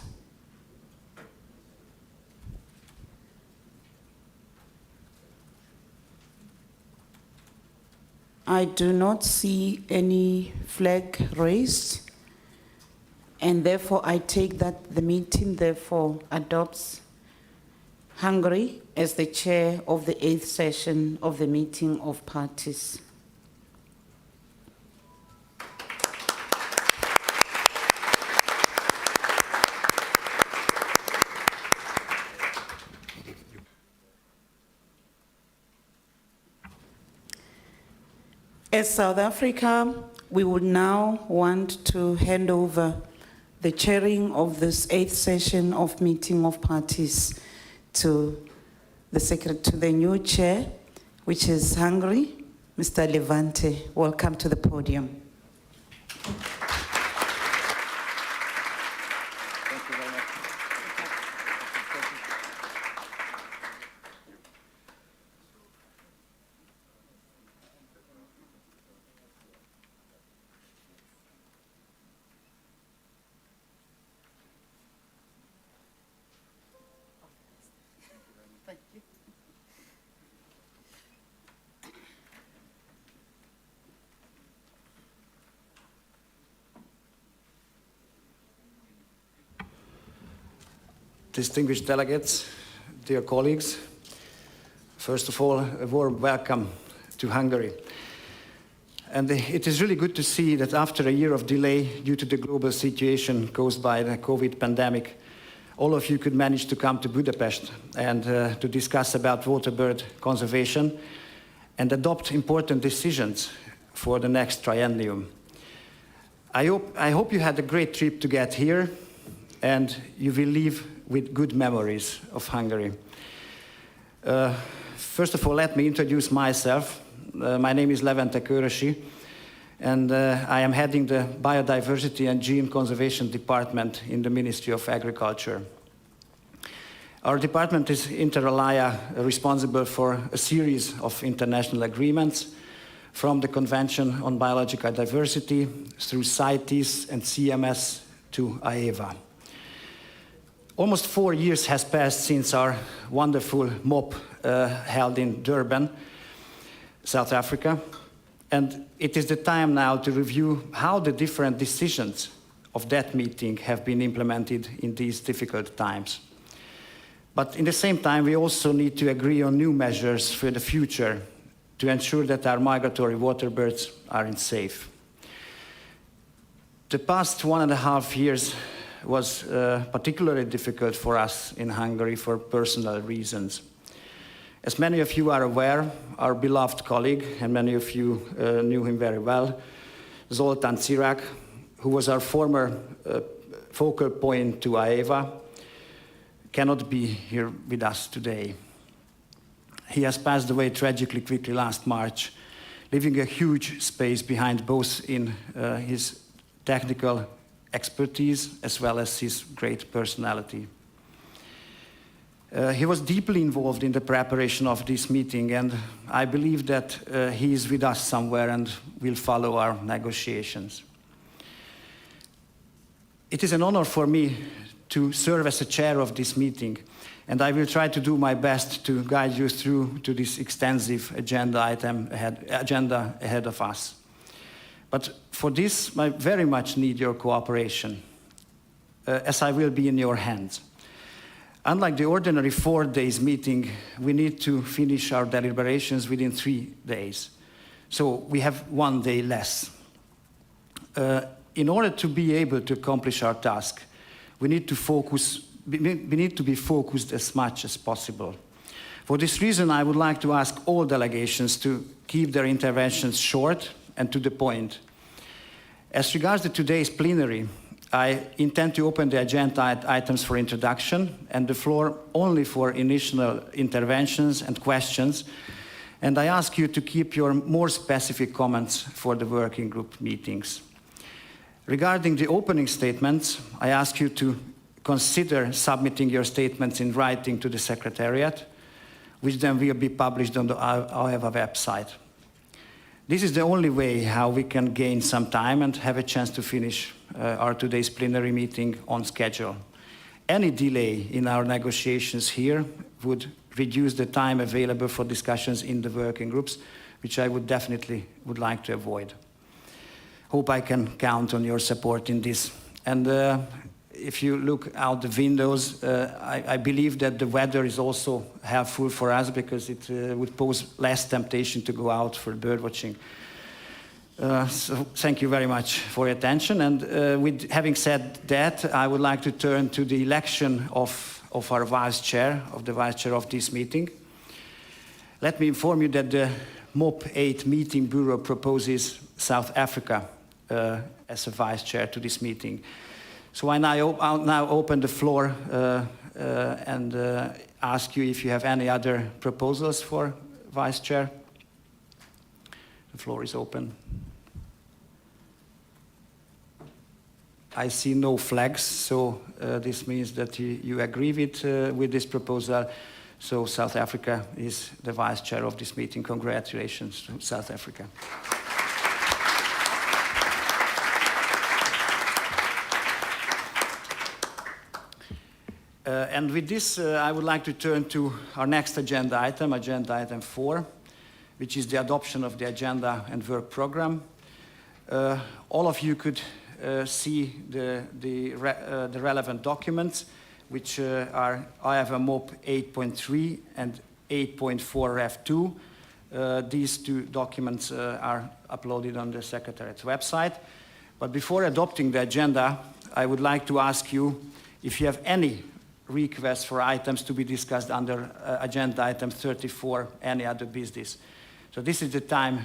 I do not see any flag raised, and therefore I take that the meeting therefore adopts Hungary as the chair of the 8th session of the meeting of parties. As South Africa, we would now want to hand over the chairing of this 8th session of meeting of parties to the new chair, which is Hungary, Mr. Levante. Welcome to the podium. Distinguished delegates, dear colleagues, first of all, a warm welcome to Hungary. And it is really good to see that after a year of delay due to the global situation caused by the COVID pandemic, all of you could manage to come to Budapest and to discuss about waterbird conservation and adopt important decisions for the next triennium. I hope you had a great trip to get here and you will leave with good memories of Hungary. First of all, let me introduce myself. My name is Levente Körösi, and I am heading the Biodiversity and Gene Conservation Department in the Ministry of Agriculture. Our department is inter alia responsible for a series of international agreements, from the Convention on Biological Diversity through CITES and CMS to AEWA. Almost 4 years has passed since our wonderful MOP held in Durban. South Africa. And it is the time now to review how the different decisions of that meeting have been implemented in these difficult times. But in the same time, we also need to agree on new measures for the future to ensure that our migratory waterbirds are safe. The past 1.5 years was particularly difficult for us in Hungary for personal reasons. As many of you are aware, our beloved colleague, and many of you knew him very well, Zoltán Cirák, who was our former focal point to AEWA, cannot be here with us today. He has passed away tragically quickly last March, leaving a huge space behind both in his technical expertise as well as his great personality. He was deeply involved in the preparation of this meeting, and I believe that he is with us somewhere and will follow our negotiations. It is an honor for me to serve as a chair of this meeting, and I will try to do my best to guide you through to this extensive agenda ahead of us. But for this, I very much need your cooperation, as I will be in your hands. Unlike the ordinary 4 days meeting, we need to finish our deliberations within 3 days. So we have 1 day less. In order to be able to accomplish our task, we need to be focused as much as possible. For this reason, I would like to ask all delegations to keep their interventions short and to the point. As regards to today's plenary, I intend to open the agenda items for introduction and the floor only for initial interventions and questions, and I ask you to keep your more specific comments for the working group meetings. Regarding the opening statements, I ask you to consider submitting your statements in writing to the Secretariat, which then will be published on the AEWA website. This is the only way how we can gain some time and have a chance to finish our today's plenary meeting on schedule. Any delay in our negotiations here would reduce the time available for discussions in the working groups, which I would definitely like to avoid. Hope I can count on your support in this. And if you look out the windows, I believe that the weather is also helpful for us because it would pose less temptation to go out for bird watching. So thank you very much for your attention. And with having said that, I would like to turn to the election of our vice chair, of this meeting. Let me inform you that the MOP8 meeting bureau proposes South Africa as a vice chair to this meeting. So I'll now open the floor and ask you if you have any other proposals for vice chair. The floor is open. I see no flags, so this means that you agree with this proposal. So South Africa is the vice chair of this meeting. Congratulations to South Africa. And with this, I would like to turn to our next agenda item 4, which is the adoption of the agenda and work program. All of you could see the relevant documents, which are AEWA MOP 8.3 and 8.4 Ref 2. These two documents are uploaded on the Secretariat's website. But before adopting the agenda, I would like to ask you if you have any requests for items to be discussed under agenda item 34, any other business. So this is the time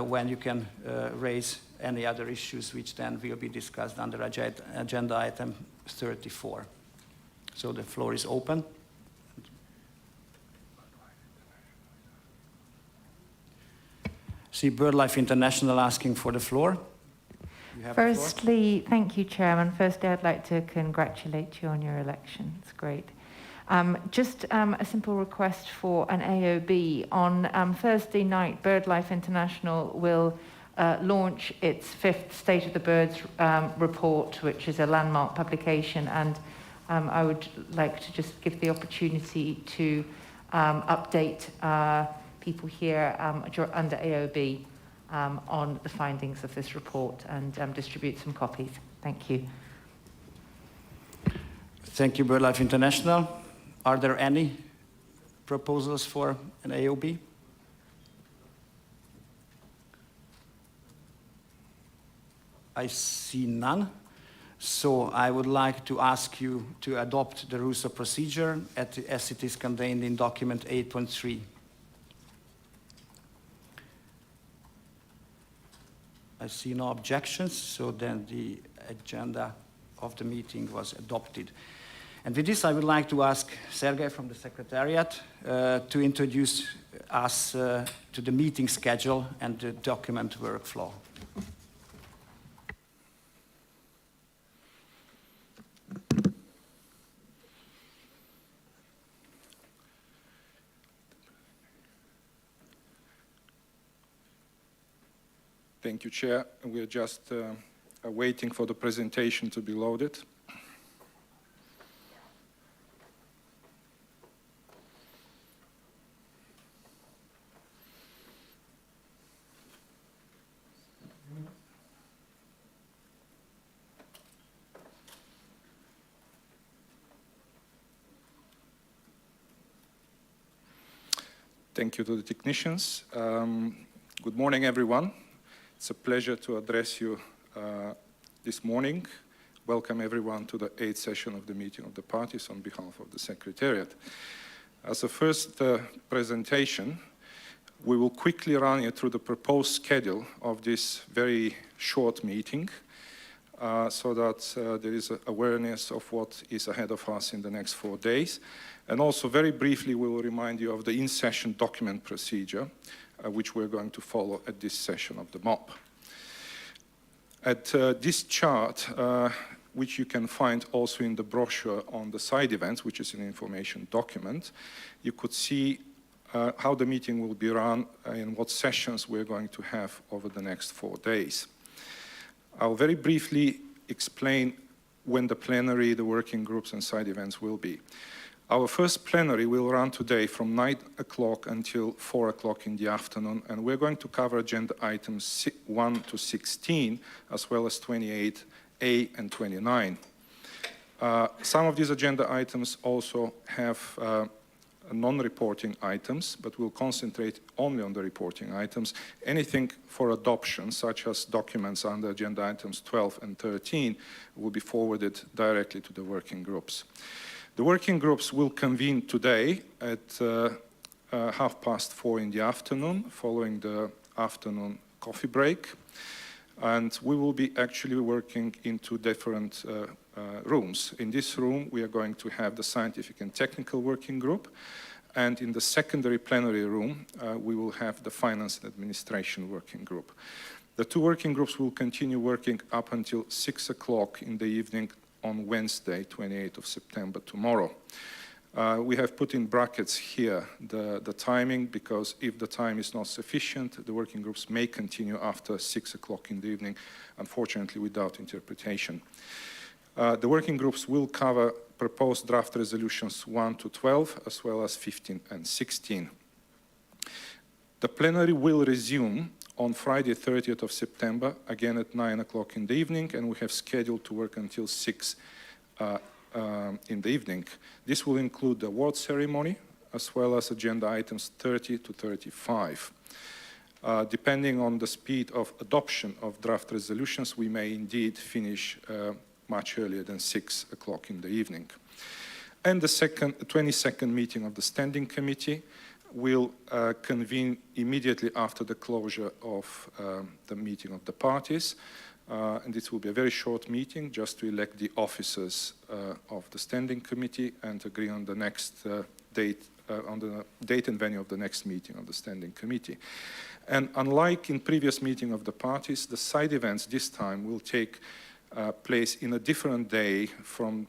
when you can raise any other issues which then will be discussed under agenda item 34. So the floor is open. See BirdLife International asking for the floor. Firstly, thank you, Chairman. Firstly, I'd like to congratulate you on your election. It's great. Just a simple request for an AOB. On Thursday night, BirdLife International will launch its 5th State of the Birds report, which is a landmark publication, and I would like to just give the opportunity to update people here under AOB on the findings of this report and distribute some copies. Thank you. Thank you, BirdLife International. Are there any proposals for an AOB? I see none. So I would like to ask you to adopt the rules of procedure as it is contained in document 8.3. I see no objections, so then the agenda of the meeting was adopted. And with this, I would like to ask Sergei from the Secretariat to introduce us to the meeting schedule and the document workflow. Thank you, Chair. We're just waiting for the presentation to be loaded. Thank you to the technicians. Good morning, everyone. It's a pleasure to address you this morning. Welcome everyone to the 8th session of the meeting of the parties on behalf of the Secretariat. As a first presentation, we will quickly run you through the proposed schedule of this very short meeting so that there is awareness of what is ahead of us in the next 4 days. And also very briefly, we will remind you of the in-session document procedure which we're going to follow at this session of the MOP. At this chart, which you can find also in the brochure on the side events, which is an information document, you could see how the meeting will be run and what sessions we're going to have over the next 4 days. I'll very briefly explain when the plenary, the working groups and side events will be. Our first plenary will run today from 9 o'clock until 4 o'clock in the afternoon, and we're going to cover agenda items 1 to 16, as well as 28A and 29. Some of these agenda items also have non-reporting items, but we'll concentrate only on the reporting items. Anything for adoption, such as documents under agenda items 12 and 13, will be forwarded directly to the working groups. The working groups will convene today at 4:30 in the afternoon, following the afternoon coffee break. And we will be actually working into different rooms. In this room, we are going to have the scientific and technical working group. And in the secondary plenary room, we will have the finance and administration working group. The two working groups will continue working up until 6 o'clock in the evening on Wednesday, 28th of September, tomorrow. We have put in brackets here the timing, because if the time is not sufficient, the working groups may continue after 6 o'clock in the evening, unfortunately without interpretation. The working groups will cover proposed draft resolutions 1 to 12, as well as 15 and 16. The plenary will resume on Friday, 30th of September, again at 9 o'clock in the evening, and we have scheduled to work until 6 in the evening. This will include the award ceremony, as well as agenda items 30 to 35. Depending on the speed of adoption of draft resolutions, we may indeed finish much earlier than 6 o'clock in the evening. And the 22nd meeting of the Standing Committee will convene immediately after the closure of the meeting of the parties. And this will be a very short meeting, just to elect the officers of the Standing Committee and agree on the next date, on the date and venue of the next meeting of the Standing Committee. And unlike in previous meeting of the parties, the side events this time will take place in a different day from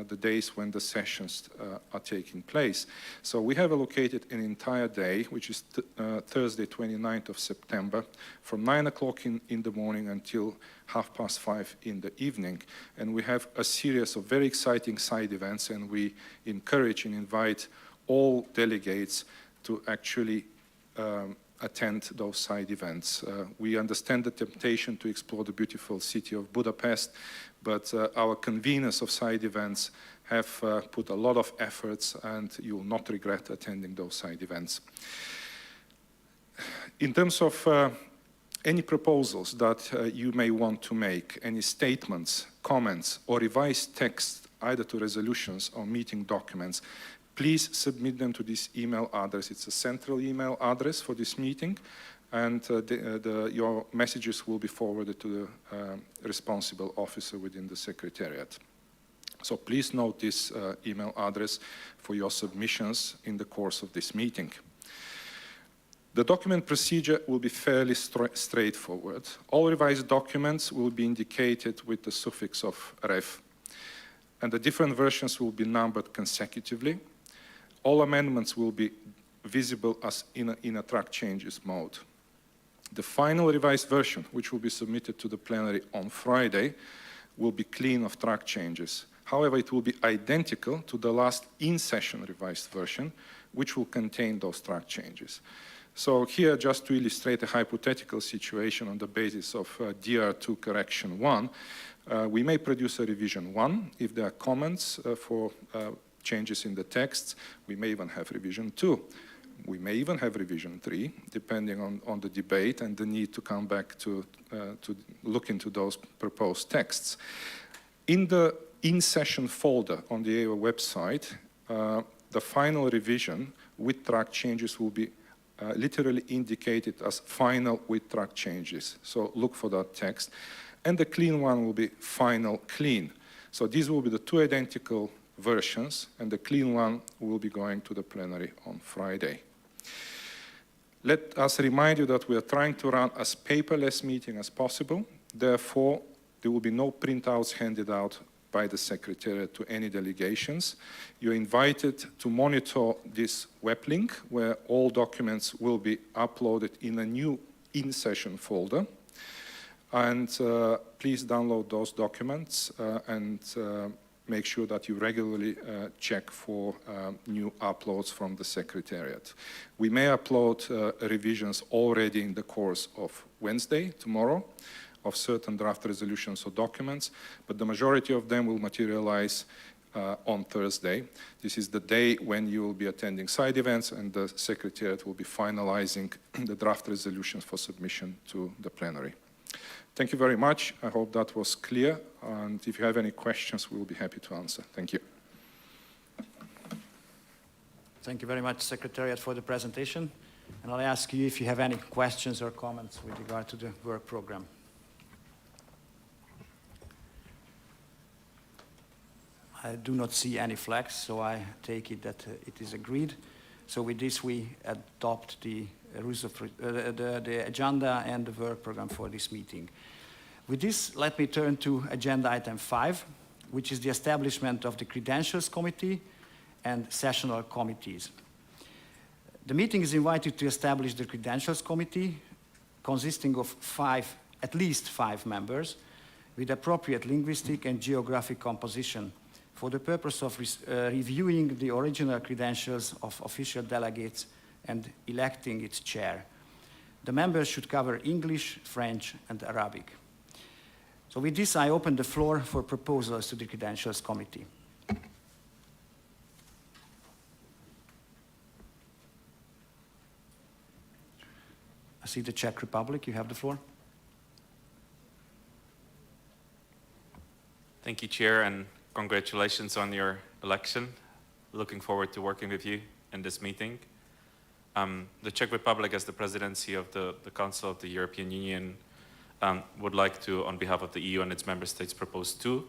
the days when the sessions are taking place. So we have allocated an entire day, which is Thursday, 29th of September, from 9 o'clock in the morning until 5:30 in the evening. And we have a series of very exciting side events, and we encourage and invite all delegates to actually attend those side events. We understand the temptation to explore the beautiful city of Budapest, but our conveners of side events have put a lot of efforts, and you will not regret attending those side events. In terms of any proposals that you may want to make, any statements, comments, or revised text, either to resolutions or meeting documents, please submit them to this email address. It's a central email address for this meeting, and your messages will be forwarded to the responsible officer within the Secretariat. So please note this email address for your submissions in the course of this meeting. The document procedure will be fairly straightforward. All revised documents will be indicated with the suffix of ref, and the different versions will be numbered consecutively. All amendments will be visible as in a track changes mode. The final revised version, which will be submitted to the plenary on Friday, will be clean of track changes. However, it will be identical to the last in-session revised version, which will contain those track changes. So here, just to illustrate a hypothetical situation on the basis of DR2 correction 1, we may produce a revision 1 if there are comments for changes in the texts. We may even have revision 2. We may even have revision 3, depending on the debate and the need to come back to look into those proposed texts. In the in-session folder on the AEWA website, the final revision with track changes will be literally indicated as final with track changes. So look for that text. And the clean one will be final clean. So these will be the two identical versions, and the clean one will be going to the plenary on Friday. Let us remind you that we are trying to run as paperless meeting as possible. Therefore, there will be no printouts handed out by the Secretariat to any delegations. You're invited to monitor this web link where all documents will be uploaded in a new in-session folder. And please download those documents and make sure that you regularly check for new uploads from the Secretariat. We may upload revisions already in the course of Wednesday, tomorrow, of certain draft resolutions or documents, but the majority of them will materialize on Thursday. This is the day when you will be attending side events, and the Secretariat will be finalizing the draft resolutions for submission to the plenary. Thank you very much. I hope that was clear, and if you have any questions, we will be happy to answer. Thank you. Thank you very much, Secretariat, for the presentation. And I'll ask you if you have any questions or comments with regard to the work program. I do not see any flags, so I take it that it is agreed. So with this, we adopt the rules of the agenda and the work program for this meeting. With this, let me turn to agenda item 5, which is the establishment of the Credentials Committee and sessional committees. The meeting is invited to establish the Credentials Committee, consisting of at least five members, with appropriate linguistic and geographic composition, for the purpose of reviewing the original credentials of official delegates and electing its chair. The members should cover English, French, and Arabic. So with this, I open the floor for proposals to the Credentials Committee. I see the Czech Republic, you have the floor. Thank you, Chair, and congratulations on your election. Looking forward to working with you in this meeting. The Czech Republic, as the presidency of the Council of the European Union, would like to, on behalf of the EU and its member states, propose two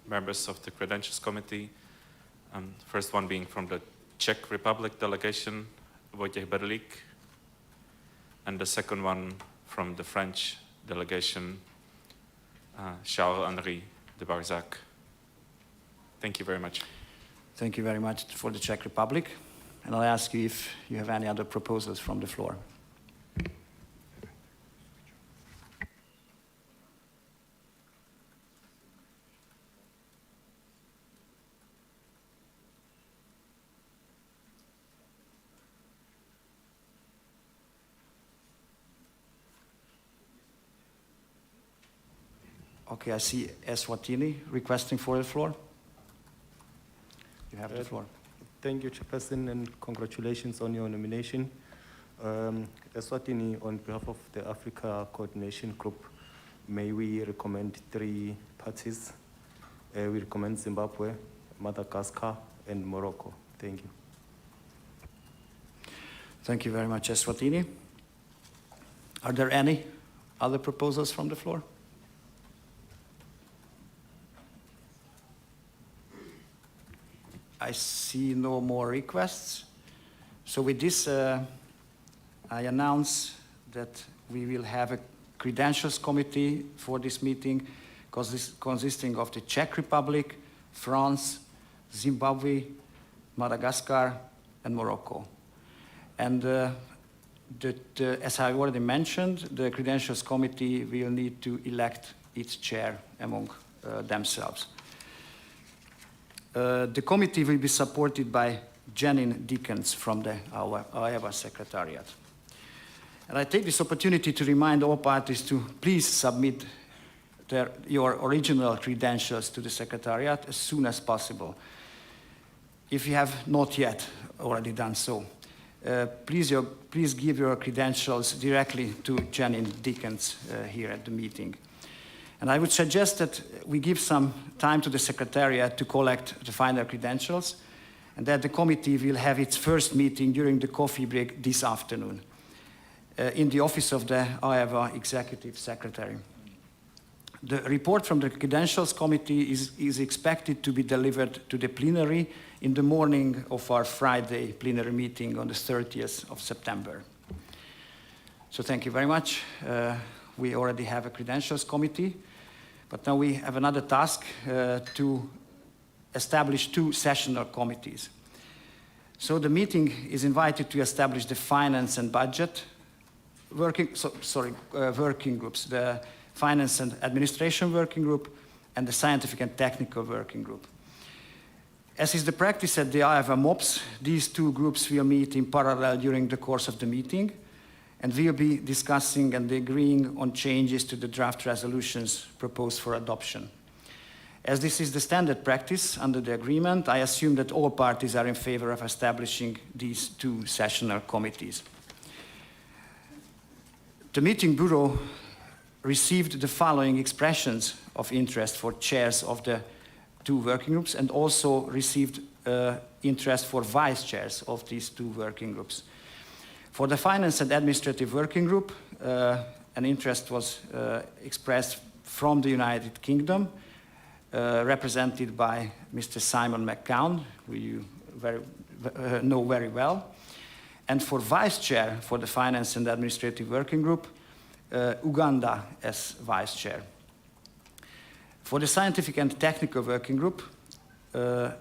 members of the Credentials Committee. First one being from the Czech Republic delegation, Wojciech Berlik, and the second one from the French delegation, Charles-Henri de Barzac. Thank you very much. Thank you very much for the Czech Republic. And I'll ask you if you have any other proposals from the floor. Okay, I see Eswatini requesting for the floor. You have the floor. Thank you, Chairperson, and congratulations on your nomination. Eswatini, on behalf of the Africa Coordination Group, may we recommend 3 parties? We recommend Zimbabwe, Madagascar, and Morocco. Thank you. Thank you very much, Eswatini. Are there any other proposals from the floor? I see no more requests. So with this, I announce that we will have a credentials committee for this meeting, consisting of the Czech Republic, France, Zimbabwe, Madagascar, and Morocco. And as I already mentioned, the credentials committee will need to elect its chair among themselves. The committee will be supported by Janine Dickens from the AEWA Secretariat. And I take this opportunity to remind all parties to please submit your original credentials to the Secretariat as soon as possible. If you have not yet already done so, please give your credentials directly to Janine Dickens here at the meeting. And I would suggest that we give some time to the Secretariat to collect the final credentials, and that the committee will have its first meeting during the coffee break this afternoon in the office of the AEWA Executive Secretary. The report from the Credentials Committee is expected to be delivered to the plenary in the morning of our Friday plenary meeting on the 30th of September. So thank you very much. We already have a Credentials Committee, but now we have another task to establish 2 sessional committees. So the meeting is invited to establish the Finance and Budget working groups, the Finance and Administration Working Group and the Scientific and Technical Working Group. As is the practice at the AEWA MOPs, these 2 groups will meet in parallel during the course of the meeting, and we'll be discussing and agreeing on changes to the draft resolutions proposed for adoption. As this is the standard practice under the agreement, I assume that all parties are in favor of establishing these 2 sessional committees. The meeting bureau received the following expressions of interest for chairs of the 2 working groups, and also received interest for vice chairs of these 2 working groups. For the Finance and Administrative Working Group, an interest was expressed from the United Kingdom, represented by Mr. Simon McCown, who you know very well. And for vice chair for the Finance and Administrative Working Group, Uganda as vice chair. For the Scientific and Technical Working Group,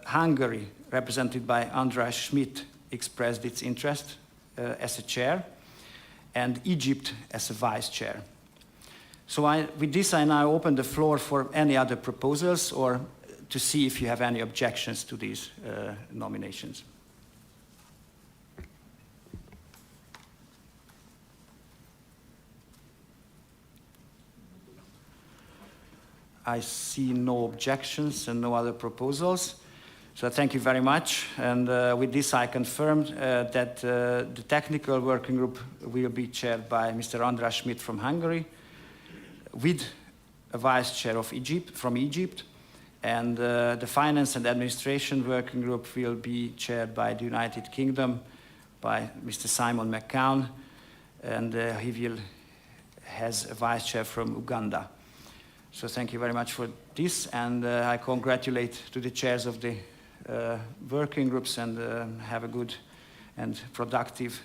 Hungary, represented by András Schmidt, expressed its interest as a chair, and Egypt as a vice chair. So with this, I now open the floor for any other proposals, or to see if you have any objections to these nominations. I see no objections and no other proposals. So thank you very much. And with this, I confirm that the technical working group will be chaired by Mr. András Schmidt from Hungary, with a vice chair from Egypt. And the finance and administration working group will be chaired by the United Kingdom, by Mr. Simon McCown, and he has a vice chair from Uganda. So thank you very much for this, and I congratulate to the chairs of the working groups, and have a good and productive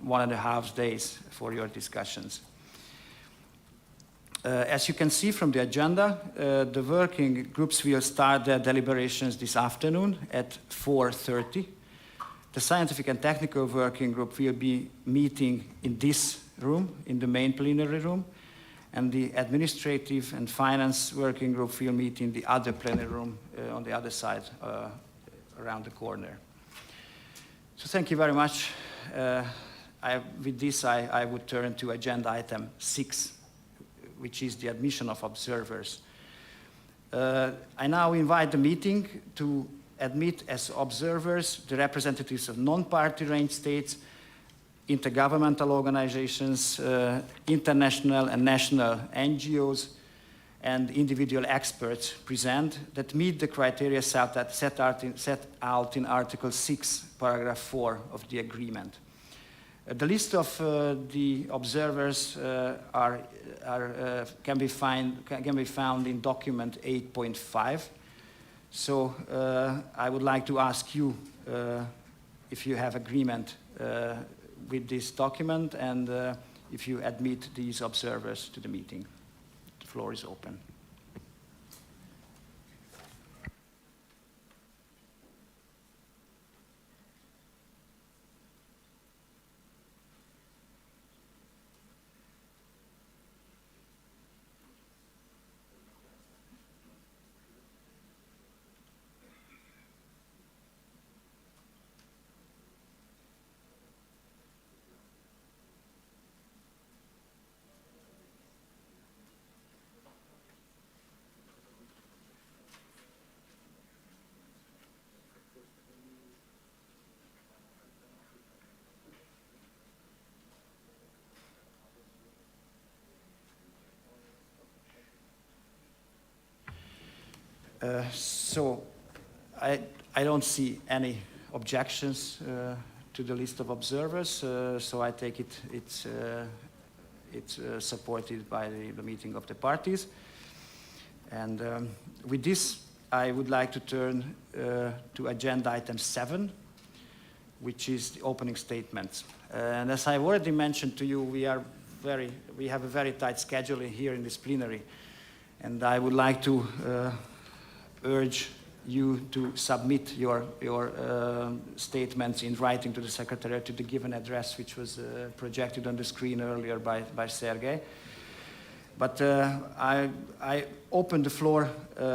1.5 days for your discussions. As you can see from the agenda, the working groups will start their deliberations this afternoon at 4:30. The Scientific and Technical Working Group will be meeting in this room, in the main plenary room, and the Administrative and Finance Working Group will meet in the other plenary room on the other side, around the corner. So thank you very much. With this, I would turn to agenda item 6, which is the admission of observers I now invite the meeting to admit as observers the representatives of non-party range states, intergovernmental organizations, international and national NGOs, and individual experts present that meet the criteria set out in Article 6, Paragraph 4 of the agreement. The list of the observers can be found in document 8.5. So I would like to ask you if you have agreement with this document and if you admit these observers to the meeting. The floor is open. So I don't see any objections to the list of observers, so I take it's supported by the meeting of the parties. And with this, I would like to turn to agenda item 7, which is the opening statements. And as I've already mentioned to you, we have a very tight schedule here in this plenary, and I would like to urge you to submit your statements in writing to the Secretariat to the given address, which was projected on the screen earlier by Sergei. But I open the floor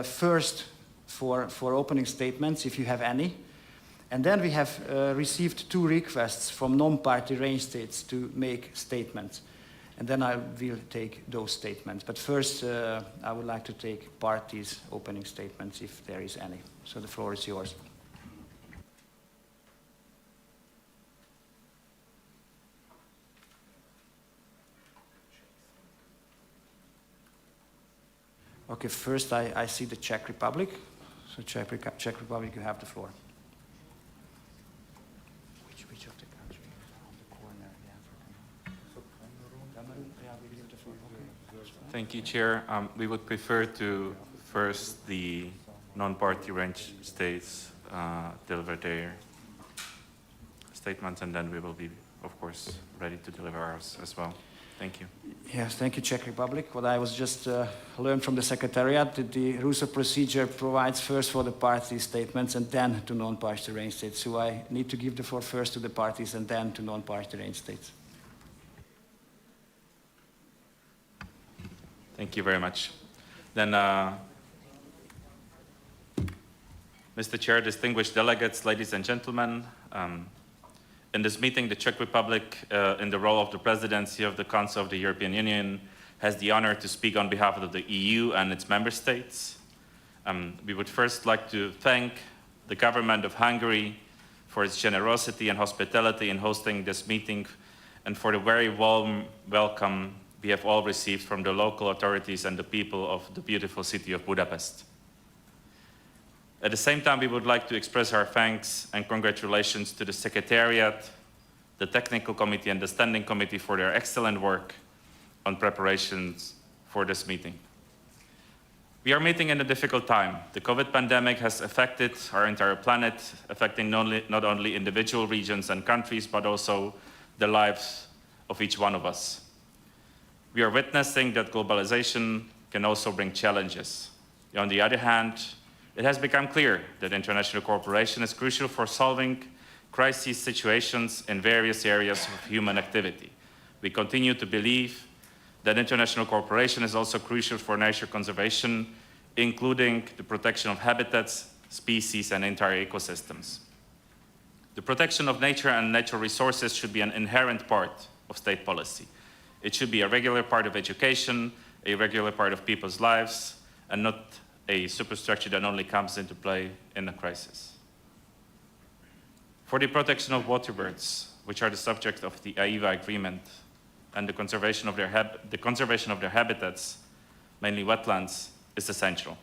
first for opening statements, if you have any. And then we have received 2 requests from non-party range states to make statements. And then I will take those statements. But first, I would like to take parties' opening statements, if there is any. So the floor is yours. Okay, first I see the Czech Republic. So Czech Republic, you have the floor. Which of the countries on the corner? Thank you, Chair. We would prefer to first the non-party range states deliver their statements, and then we will be, of course, ready to deliver ours as well. Thank you. Yes, thank you, Czech Republic. What I was just learned from the Secretariat, that the rules of procedure provides first for the party statements and then to non-party range states. So I need to give the floor first to the parties and then to non-party range states. Thank you very much. Then, Mr. Chair, distinguished delegates, ladies and gentlemen, in this meeting, the Czech Republic, in the role of the presidency of the Council of the European Union, has the honor to speak on behalf of the EU and its member states. We would first like to thank the government of Hungary for its generosity and hospitality in hosting this meeting, and for the very warm welcome we have all received from the local authorities and the people of the beautiful city of Budapest. At the same time, we would like to express our thanks and congratulations to the Secretariat, the Technical Committee and the Standing Committee for their excellent work on preparations for this meeting. We are meeting in a difficult time. The COVID pandemic has affected our entire planet, affecting not only individual regions and countries, but also the lives of each one of us. We are witnessing that globalization can also bring challenges. On the other hand, it has become clear that international cooperation is crucial for solving crisis situations in various areas of human activity. We continue to believe that international cooperation is also crucial for nature conservation, including the protection of habitats, species, and entire ecosystems. The protection of nature and natural resources should be an inherent part of state policy. It should be a regular part of education, a regular part of people's lives, and not a superstructure that only comes into play in a crisis. For the protection of waterbirds, which are the subject of the AEWA agreement, and the conservation of their habitats, mainly wetlands, is essential.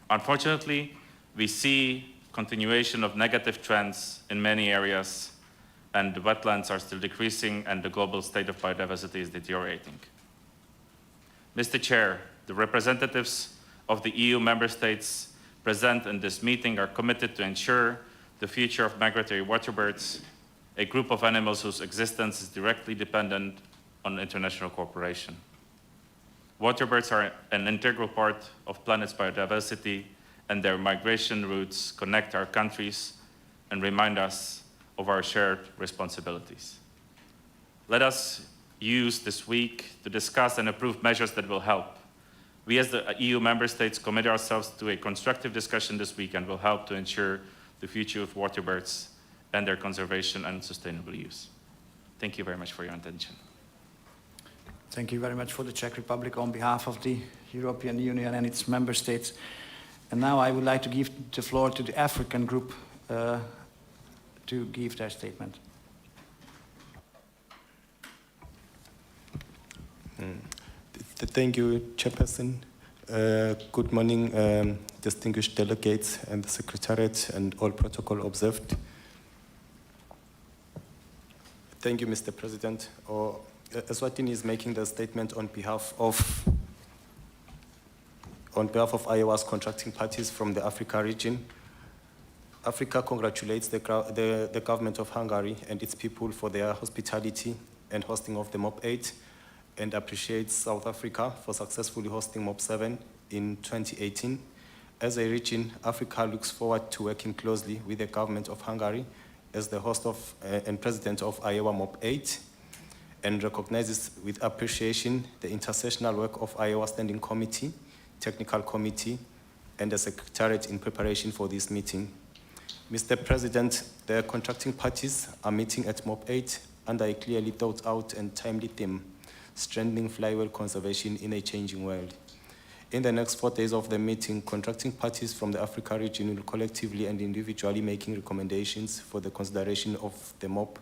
Unfortunately, we see continuation of negative trends in many areas, and the wetlands are still decreasing, and the global state of biodiversity is deteriorating. Mr. Chair, the representatives of the EU member states present in this meeting are committed to ensure the future of migratory waterbirds, a group of animals whose existence is directly dependent on international cooperation. Waterbirds are an integral part of planet's biodiversity, and their migration routes connect our countries and remind us of our shared responsibilities. Let us use this week to discuss and approve measures that will help. We as the EU member states commit ourselves to a constructive discussion this week and will help to ensure the future of waterbirds and their conservation and sustainable use. Thank you very much for your attention. Thank you very much for the Czech Republic on behalf of the European Union and its member states. And now I would like to give the floor to the African group to give their statement. Thank you, Chairperson. Good morning, distinguished delegates and the Secretariat and all protocol observed. Thank you, Mr. President. Eswatini is making the statement on behalf of AEWA's contracting parties from the Africa region. Africa congratulates the government of Hungary and its people for their hospitality and hosting of the MOP8, and appreciates South Africa for successfully hosting MOP7 in 2018. As a region, Africa looks forward to working closely with the government of Hungary as the host of and president of AEWA MOP8, and recognizes with appreciation the intersessional work of AEWA Standing Committee, Technical Committee, and the Secretariat in preparation for this meeting. Mr. President, the contracting parties are meeting at MOP8 under a clearly thought out and timely theme: strengthening flywheel conservation in a changing world. In the next 4 days of the meeting, contracting parties from the Africa region will collectively and individually making recommendations for the consideration of the MOP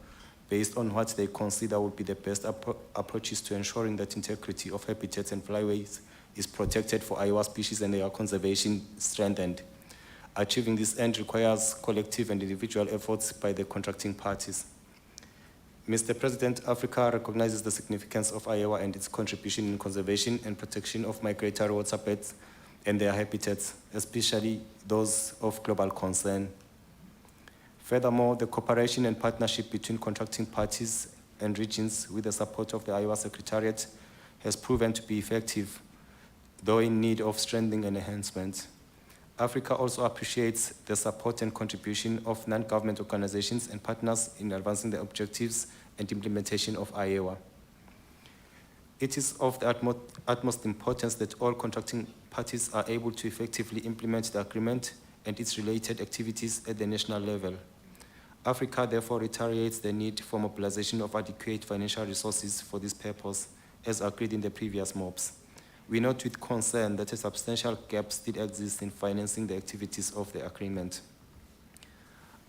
based on what they consider would be the best approaches to ensuring that integrity of habitats and flyways is protected for AEWA species and their conservation strengthened. Achieving this end requires collective and individual efforts by the contracting parties. Mr. President, Africa recognizes the significance of AEWA and its contribution in conservation and protection of migratory waterbirds and their habitats, especially those of global concern. Furthermore, the cooperation and partnership between contracting parties and regions with the support of the AEWA Secretariat has proven to be effective, though in need of strengthening and enhancement. Africa also appreciates the support and contribution of non-government organizations and partners in advancing the objectives and implementation of AEWA. It is of the utmost importance that all contracting parties are able to effectively implement the agreement and its related activities at the national level. Africa therefore reiterates the need for mobilization of adequate financial resources for this purpose, as agreed in the previous MOPs. We note with concern that a substantial gap still exists in financing the activities of the agreement.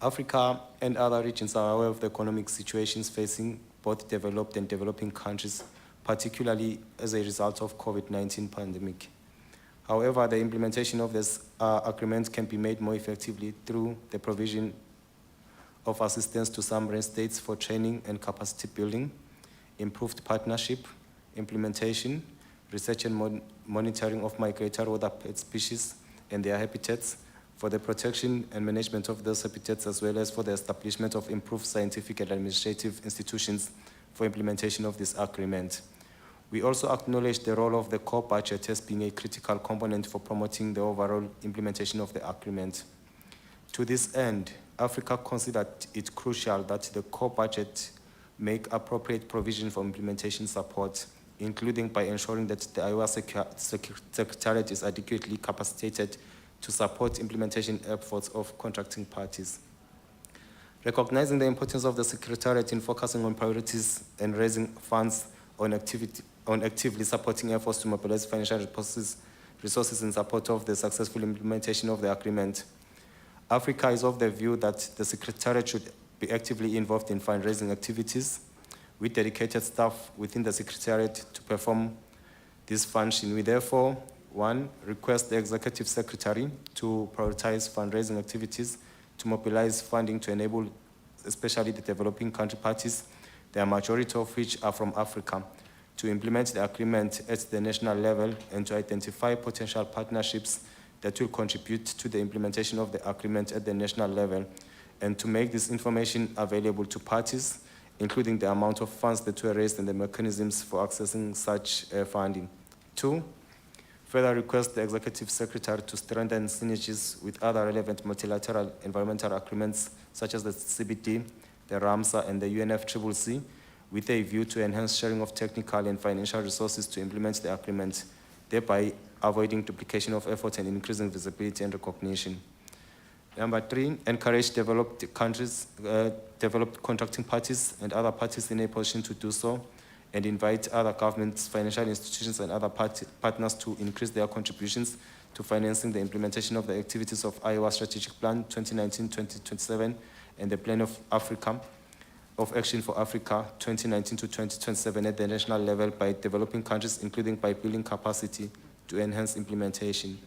Africa and other regions are aware of the economic situations facing both developed and developing countries, particularly as a result of COVID-19 pandemic. However, the implementation of this agreement can be made more effectively through the provision of assistance to some states for training and capacity building, improved partnership, implementation, research and monitoring of migratory waterbird species and their habitats, for the protection and management of those habitats, as well as for the establishment of improved scientific and administrative institutions for implementation of this agreement. We also acknowledge the role of the core budget as being a critical component for promoting the overall implementation of the agreement. To this end, Africa considered it crucial that the core budget make appropriate provision for implementation support, including by ensuring that the AEWA Secretariat is adequately capacitated to support implementation efforts of contracting parties. Recognizing the importance of the Secretariat in focusing on priorities and raising funds on actively supporting efforts to mobilize financial resources in support of the successful implementation of the agreement. Africa is of the view that the Secretariat should be actively involved in fundraising activities with dedicated staff within the Secretariat to perform this function. We therefore, 1, request the Executive Secretary to prioritize fundraising activities to mobilize funding to enable especially the developing country parties, the majority of which are from Africa, to implement the agreement at the national level and to identify potential partnerships that will contribute to the implementation of the agreement at the national level, and to make this information available to parties, including the amount of funds that were raised and the mechanisms for accessing such funding. 2, further request the Executive Secretary to strengthen synergies with other relevant multilateral environmental agreements such as the CBD, the Ramsar, and the UNFCCC, with a view to enhance sharing of technical and financial resources to implement the agreement, thereby avoiding duplication of effort and increasing visibility and recognition. Number 3, encourage developed countries, developed contracting parties and other parties in a position to do so, and invite other governments, financial institutions, and other partners to increase their contributions to financing the implementation of the activities of AEWA Strategic Plan 2019-2027 and the Plan of Action for Africa 2019 to 2027 at the national level by developing countries, including by building capacity to enhance implementation.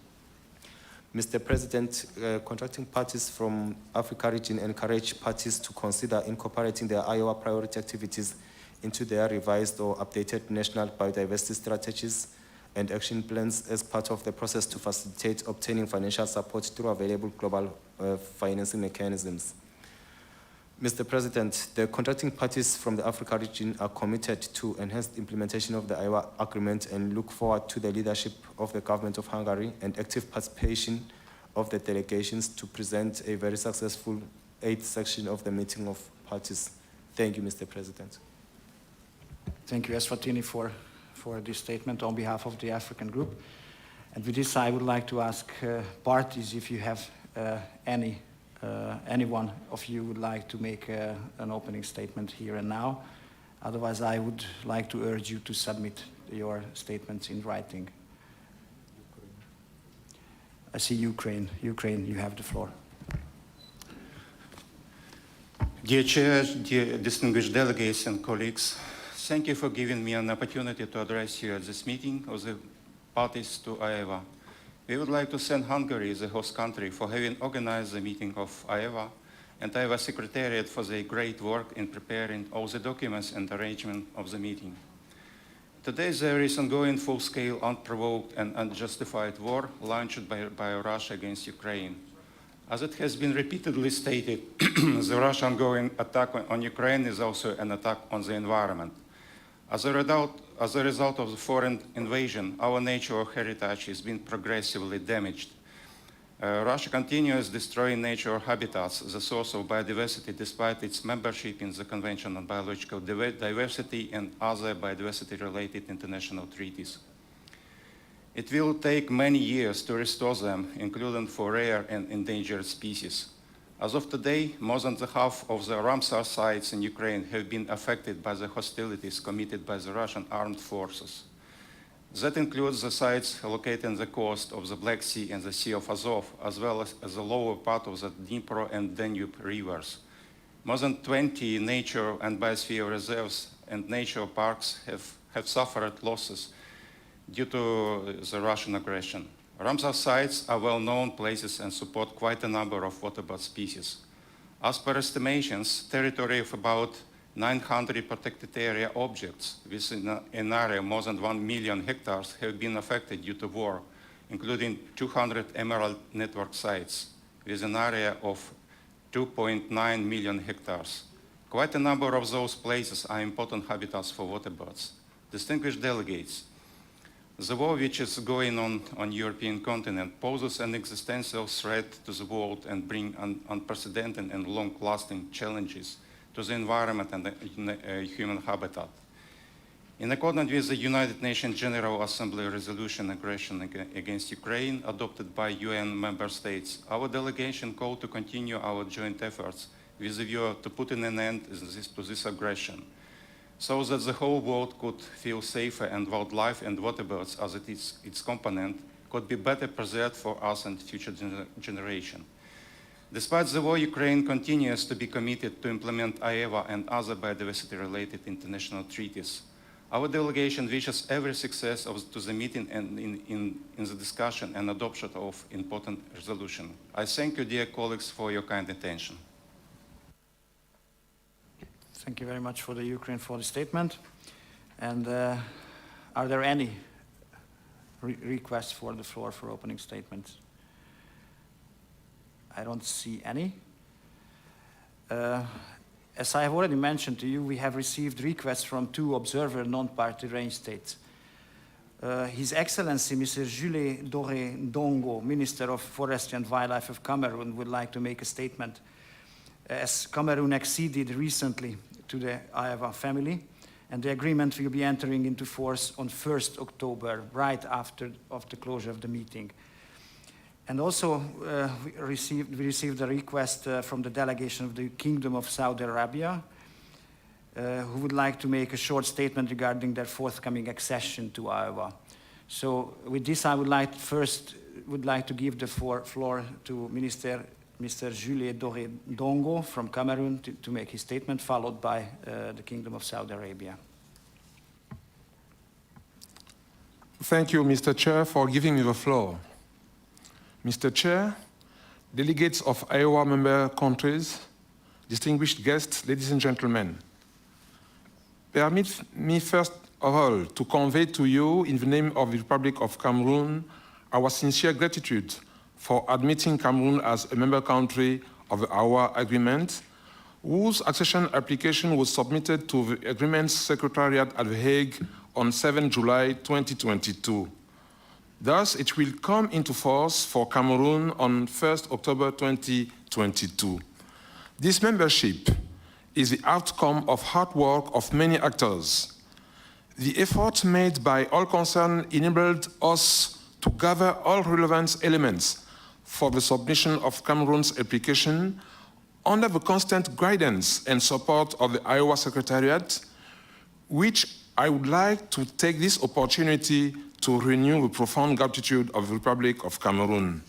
Mr. President, contracting parties from Africa region encourage parties to consider incorporating their AEWA priority activities into their revised or updated national biodiversity strategies and action plans as part of the process to facilitate obtaining financial support through available global financing mechanisms. Mr. President, the contracting parties from the Africa region are committed to enhanced implementation of the AEWA agreement and look forward to the leadership of the government of Hungary and active participation of the delegations to present a very successful 8th section of the meeting of parties. Thank you, Mr. President. Thank you, Eswatini, for this statement on behalf of the African group. And with this, I would like to ask parties if you have anyone of you would like to make an opening statement here and now. Otherwise, I would like to urge you to submit your statements in writing. I see Ukraine. Ukraine, you have the floor. Dear Chair, dear distinguished delegates and colleagues, thank you for giving me an opportunity to address you at this meeting of the parties to AEWA. We would like to thank Hungary, the host country, for having organized the meeting of AEWA and AEWA Secretariat for their great work in preparing all the documents and arrangement of the meeting. Today there is ongoing full-scale, unprovoked and unjustified war launched by Russia against Ukraine. As it has been repeatedly stated, the Russian ongoing attack on Ukraine is also an attack on the environment. As a result of the foreign invasion, our natural heritage has been progressively damaged. Russia continues destroying natural habitats, the source of biodiversity, despite its membership in the Convention on Biological Diversity and other biodiversity-related international treaties. It will take many years to restore them, including for rare and endangered species. As of today, more than half of the Ramsar sites in Ukraine have been affected by the hostilities committed by the Russian armed forces. That includes the sites located on the coast of the Black Sea and the Sea of Azov, as well as the lower part of the Dnipro and Danube rivers. More than 20 nature and biosphere reserves and nature parks have suffered losses due to the Russian aggression. Ramsar sites are well-known places and support quite a number of waterbird species. As per estimations, territory of about 900 protected area objects within an area more than 1 million hectares have been affected due to war, including 200 emerald network sites with an area of 2.9 million hectares. Quite a number of those places are important habitats for waterbirds. Distinguished delegates, the war which is going on European continent poses an existential threat to the world and brings unprecedented and long-lasting challenges to the environment and the human habitat. In accordance with the United Nations General Assembly resolution aggression against Ukraine adopted by UN member states, our delegation called to continue our joint efforts with a view to putting an end to this aggression, so that the whole world could feel safer and wildlife and waterbirds as its component could be better preserved for us and future generation. Despite the war, Ukraine continues to be committed to implement AEWA and other biodiversity-related international treaties. Our delegation wishes every success to the meeting and in the discussion and adoption of important resolution. I thank you, dear colleagues, for your kind attention. Thank you very much for the Ukraine for the statement. And are there any requests for the floor for opening statements? I don't see any. As I have already mentioned to you, we have received requests from 2 observer non-party range states. His Excellency, Mr. Jules Doré Ndongo, Minister of Forestry and Wildlife of Cameroon, would like to make a statement. As Cameroon acceded recently to the AEWA family, and the agreement will be entering into force on 1st October, right after the closure of the meeting. And also, we received a request from the delegation of the Kingdom of Saudi Arabia, who would like to make a short statement regarding their forthcoming accession to AEWA. So with this, I would like to give the floor to Mr. Jules Doré Ndongo from Cameroon to make his statement, followed by the Kingdom of Saudi Arabia. Thank you, Mr. Chair, for giving me the floor. Mr. Chair, delegates of AEWA member countries, distinguished guests, ladies and gentlemen, permit me first of all to convey to you, in the name of the Republic of Cameroon, our sincere gratitude for admitting Cameroon as a member country of the AEWA agreement, whose accession application was submitted to the Agreement's Secretariat at The Hague on 7 July 2022. Thus, it will come into force for Cameroon on 1st October 2022. This membership is the outcome of hard work of many actors. The effort made by all concerned enabled us to gather all relevant elements for the submission of Cameroon's application under the constant guidance and support of the AEWA Secretariat, which I would like to take this opportunity to renew the profound gratitude of the Republic of Cameroon.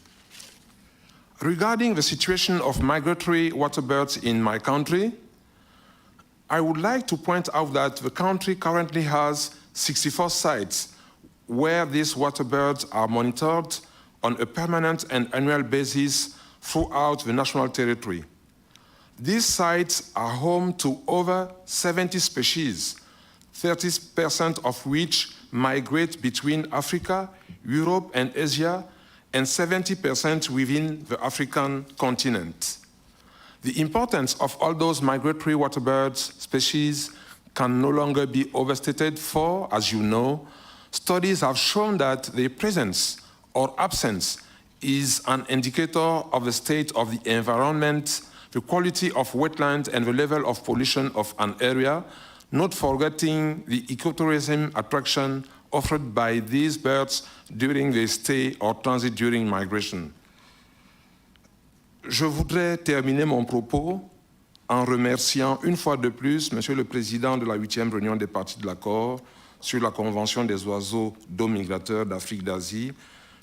Regarding the situation of migratory waterbirds in my country, I would like to point out that the country currently has 64 sites where these waterbirds are monitored on a permanent and annual basis throughout the national territory. These sites are home to over 70 species, 30% of which migrate between Africa, Europe, and Asia, and 70% within the African continent. The importance of all those migratory waterbirds species can no longer be overstated, for, as you know, studies have shown that their presence or absence is an indicator of the state of the environment, the quality of wetlands, and the level of pollution of an area, not forgetting the ecotourism attraction offered by these birds during their stay or transit during migration. Je voudrais terminer mon propos en remerciant une fois de plus Monsieur le Président de la 8e réunion des parties de l'accord sur la Convention des oiseaux d'eau migrateurs d'Afrique d'Asie,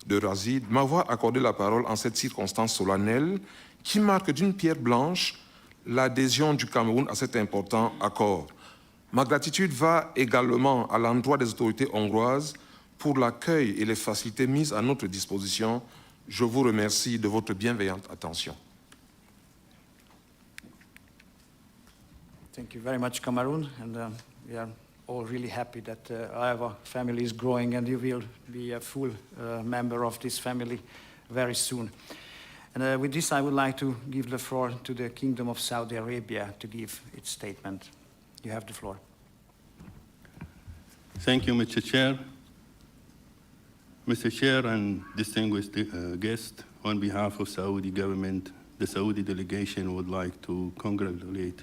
de m'avoir accordé la parole en cette circonstance solennelle qui marque d'une pierre blanche l'adhésion du Cameroun à cet important accord. Ma gratitude va également à l'endroit des autorités hongroises pour l'accueil et les facilités mises à notre disposition. Je vous remercie de votre bienveillante attention. Thank you very much, Cameroon, and we are all really happy that our family is growing, and you will be a full member of this family very soon. And with this, I would like to give the floor to the Kingdom of Saudi Arabia to give its statement. You have the floor. Thank you, Mr. Chair. Mr. Chair and distinguished guests, on behalf of Saudi government, the Saudi delegation would like to congratulate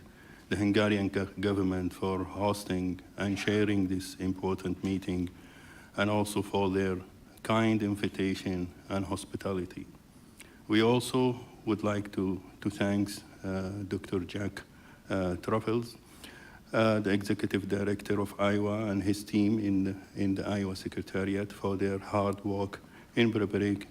the Hungarian government for hosting and sharing this important meeting, and also for their kind invitation and hospitality. We also would like to thank Dr. Jack Truffles, the Executive Director of AEWA, and his team in the AEWA Secretariat for their hard work in preparing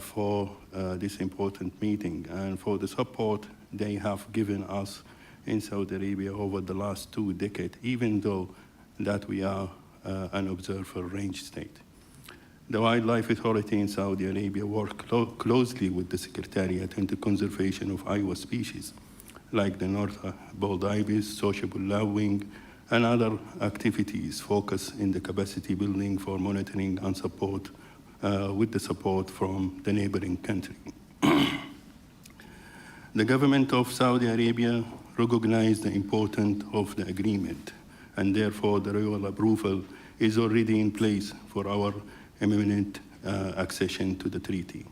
for this important meeting and for the support they have given us in Saudi Arabia over the last 2 decades, even though that we are an observer range state. The Wildlife Authority in Saudi Arabia works closely with the Secretariat in the conservation of Iowa species, like the North Bald Ibis, sociable lowing, and other activities focused in the capacity building for monitoring and support with the support from the neighboring country. The government of Saudi Arabia recognized the importance of the agreement, and therefore the royal approval is already in place for our imminent accession to the treaty.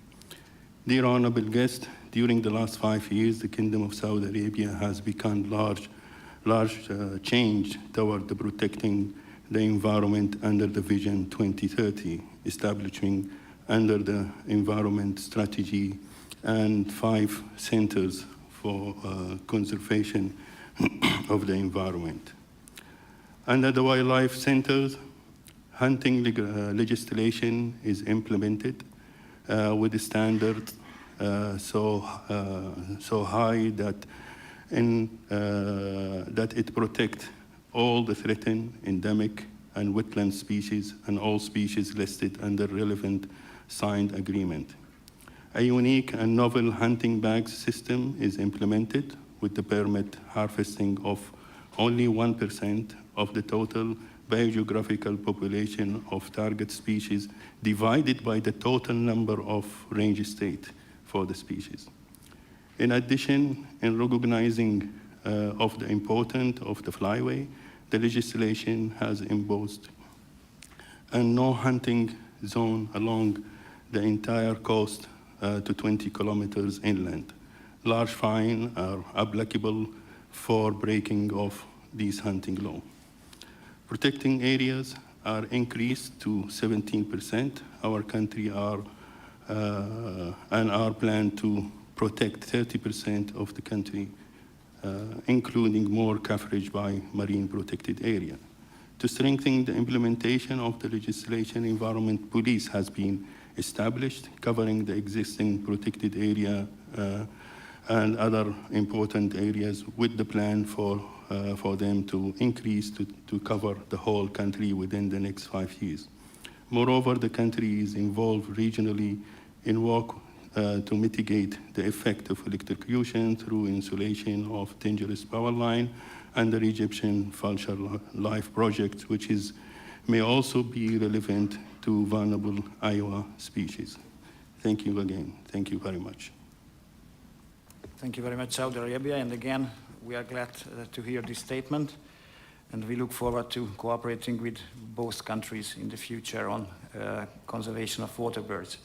Dear honorable guests, during the last 5 years, the Kingdom of Saudi Arabia has become large change toward the protecting the environment under the Vision 2030, establishing under the environment strategy and 5 centers for conservation of the environment. Under the wildlife centers, hunting legislation is implemented with a standard so high that it protects all the threatened, endemic, and wetland species and all species listed under relevant signed agreement. A unique and novel hunting bag system is implemented with the permit harvesting of only 1% of the total biogeographical population of target species divided by the total number of range state for the species. In addition, in recognizing of the importance of the flyway, the legislation has imposed a no hunting zone along the entire coast to 20 kilometers inland. Large fines are applicable for breaking of these hunting law. Protecting areas are increased to 17%. Our country are planned to protect 30% of the country, including more coverage by marine protected area. To strengthen the implementation of the legislation, Environment Police has been established, covering the existing protected area and other important areas with the plan for them to increase to cover the whole country within the next 5 years. Moreover, the country is involved regionally in work to mitigate the effect of electrocution through insulation of dangerous power line under Egyptian Vulture Life project, which may also be relevant to vulnerable Iowa species. Thank you again. Thank you very much. Thank you very much, Saudi Arabia. And again, we are glad to hear this statement. And we look forward to cooperating with both countries in the future on conservation of water birds.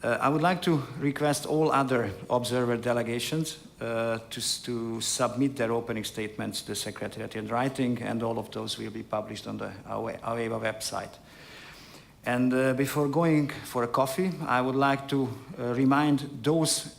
I would like to request all other observer delegations to submit their opening statements to the Secretariat in writing, and all of those will be published on the AEWA website. And before going for a coffee, I would like to remind those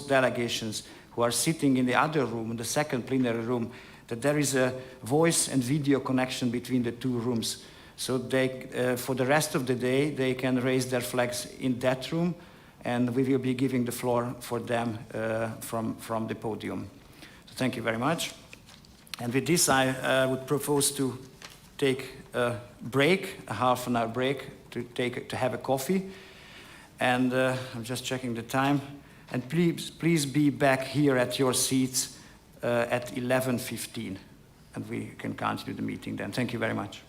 delegations who are sitting in the other room, in the second plenary room, that there is a voice and video connection between the 2 rooms. So they, for the rest of the day, they can raise their flags in that room, and we will be giving the floor for them from the podium. So thank you very much. And with this, I would propose to take a break, a half-an-hour break, to have a coffee. And I'm just checking the time. And please be back here at your seats at 11:15, and we can continue the meeting then. Thank you very much.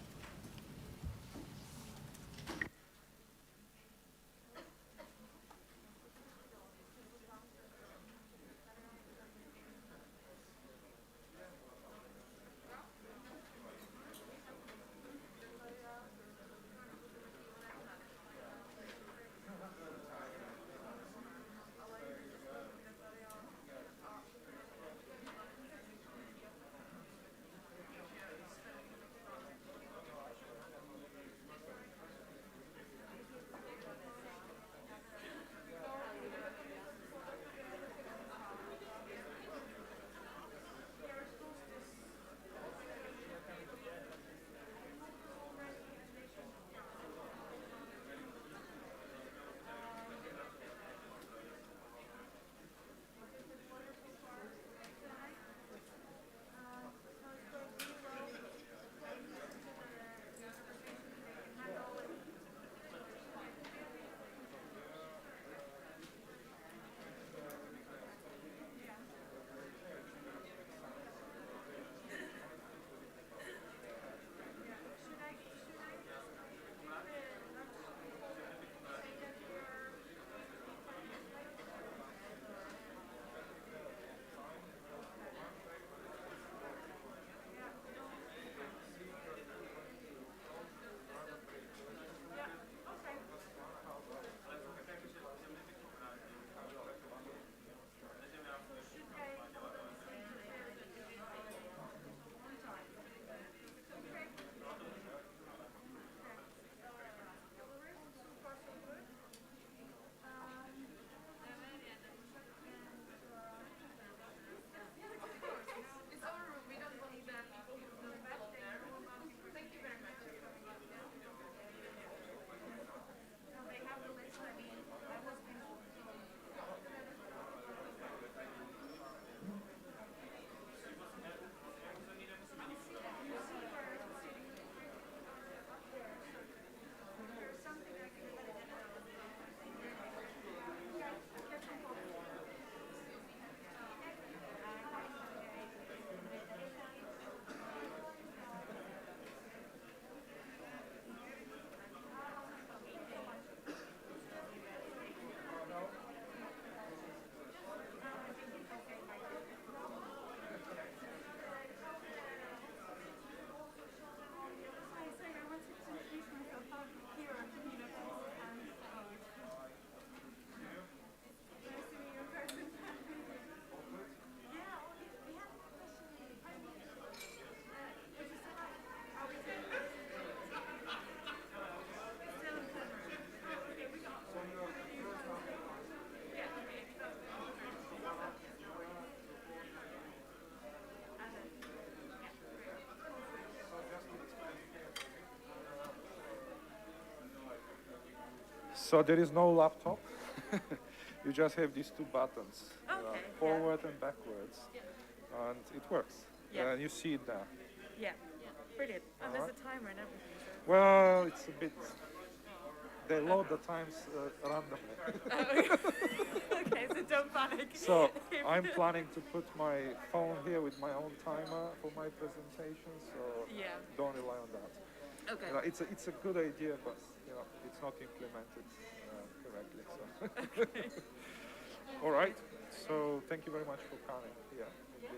So there is no laptop. You just have these two buttons, forward and backwards, and it works. Yeah. And you see it there. Yeah, brilliant. And there's a timer and everything. So. Well, it's a bit. They load the times randomly. Okay, so don't panic. So I'm planning to put my phone here with my own timer for my presentation. So don't rely on that. Okay. You know, it's a good idea, but it's not implemented correctly. So. All right. So thank you very much for coming. Yeah. Indeed.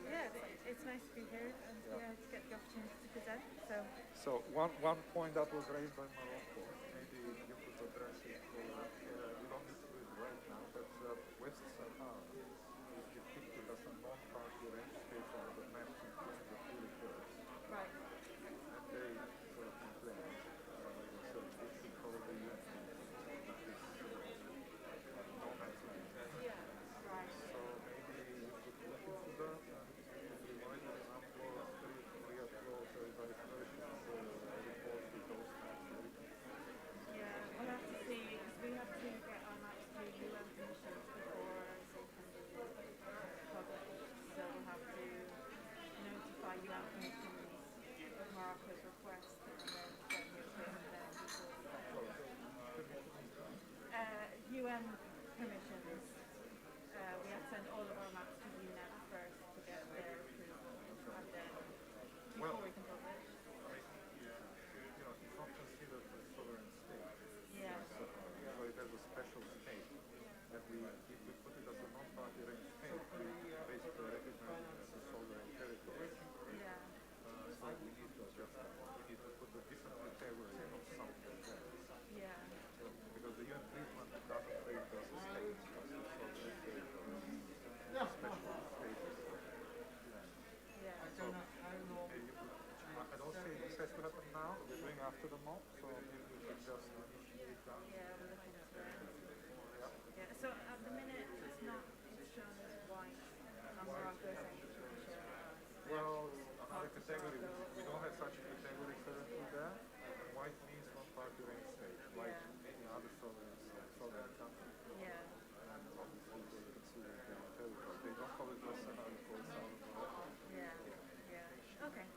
Yeah, it's nice to be here and to get the opportunity to present. So one point that was raised by Morocco, maybe you could address it. We don't need to do it right now, but West Sahara is depicted as a non-party range state on the map in 20 Right. and they sort of complain. So they should probably use this no man's land. Yeah, right. So maybe you could look into that and divide it and upload, re-upload a revised version of the report with those maps. Yeah, we'll have to see, because we have to get our maps through UN permissions before they can be published. So we'll have to notify UN permissions of Morocco's request and then get the okay from them before. UN permissions. We have to send all of our maps to UNEP first to get their approval, and then before we can publish. It's not considered a sovereign state. Yeah. So it has a special state. And if we put it as a non-party range state, we basically recognize it as a sovereign territory. Yeah. So we need to adjust that. We need to put a different category of something there. Yeah. Because the UN treatment doesn't treat it as a state, as a sovereign state, or a special status. Yeah. So I don't say this has to happen now. We're doing after the MOP, so maybe we should just initiate that. Yeah, we're looking at that. Yeah. So at the minute, it's shown as white on Morocco's extradition. Well, another category. We don't have such a category currently there. White means non-party range state, like any other sovereign country. Yeah. And obviously they consider it their territory. They don't call it West Sahara, they call it Southern Morocco. Yeah. Yeah. Okay.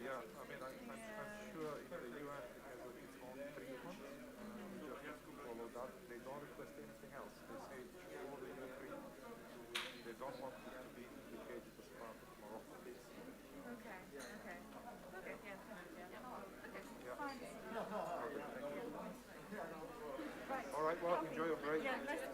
Yeah, I mean, I'm sure in the UN it has its own treatment. We just have to follow that. They don't request anything else. They say follow the UN treatment. They don't want it to be implicated as part of Morocco. Okay. Okay. Okay. Yeah. Okay. Yeah. Fine. Thank you. Right. All right, well, enjoy your break. Yeah, nice to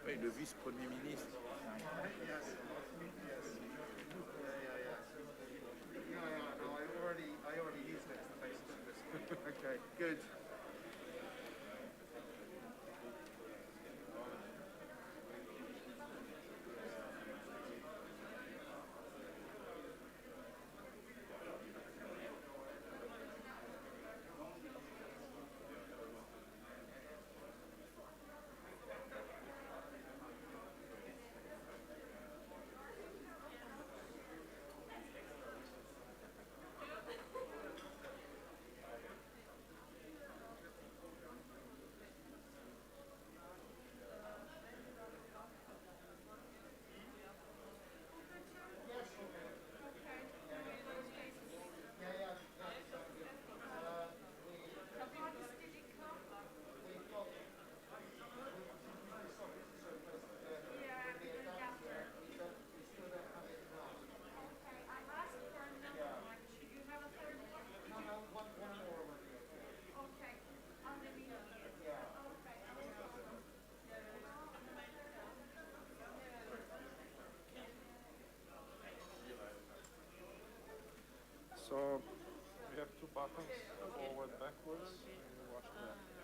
Oui, le vice-premier ministre. I already used it as the basis of this. Okay, good. So we have two buttons, forward, backwards, and you watch that.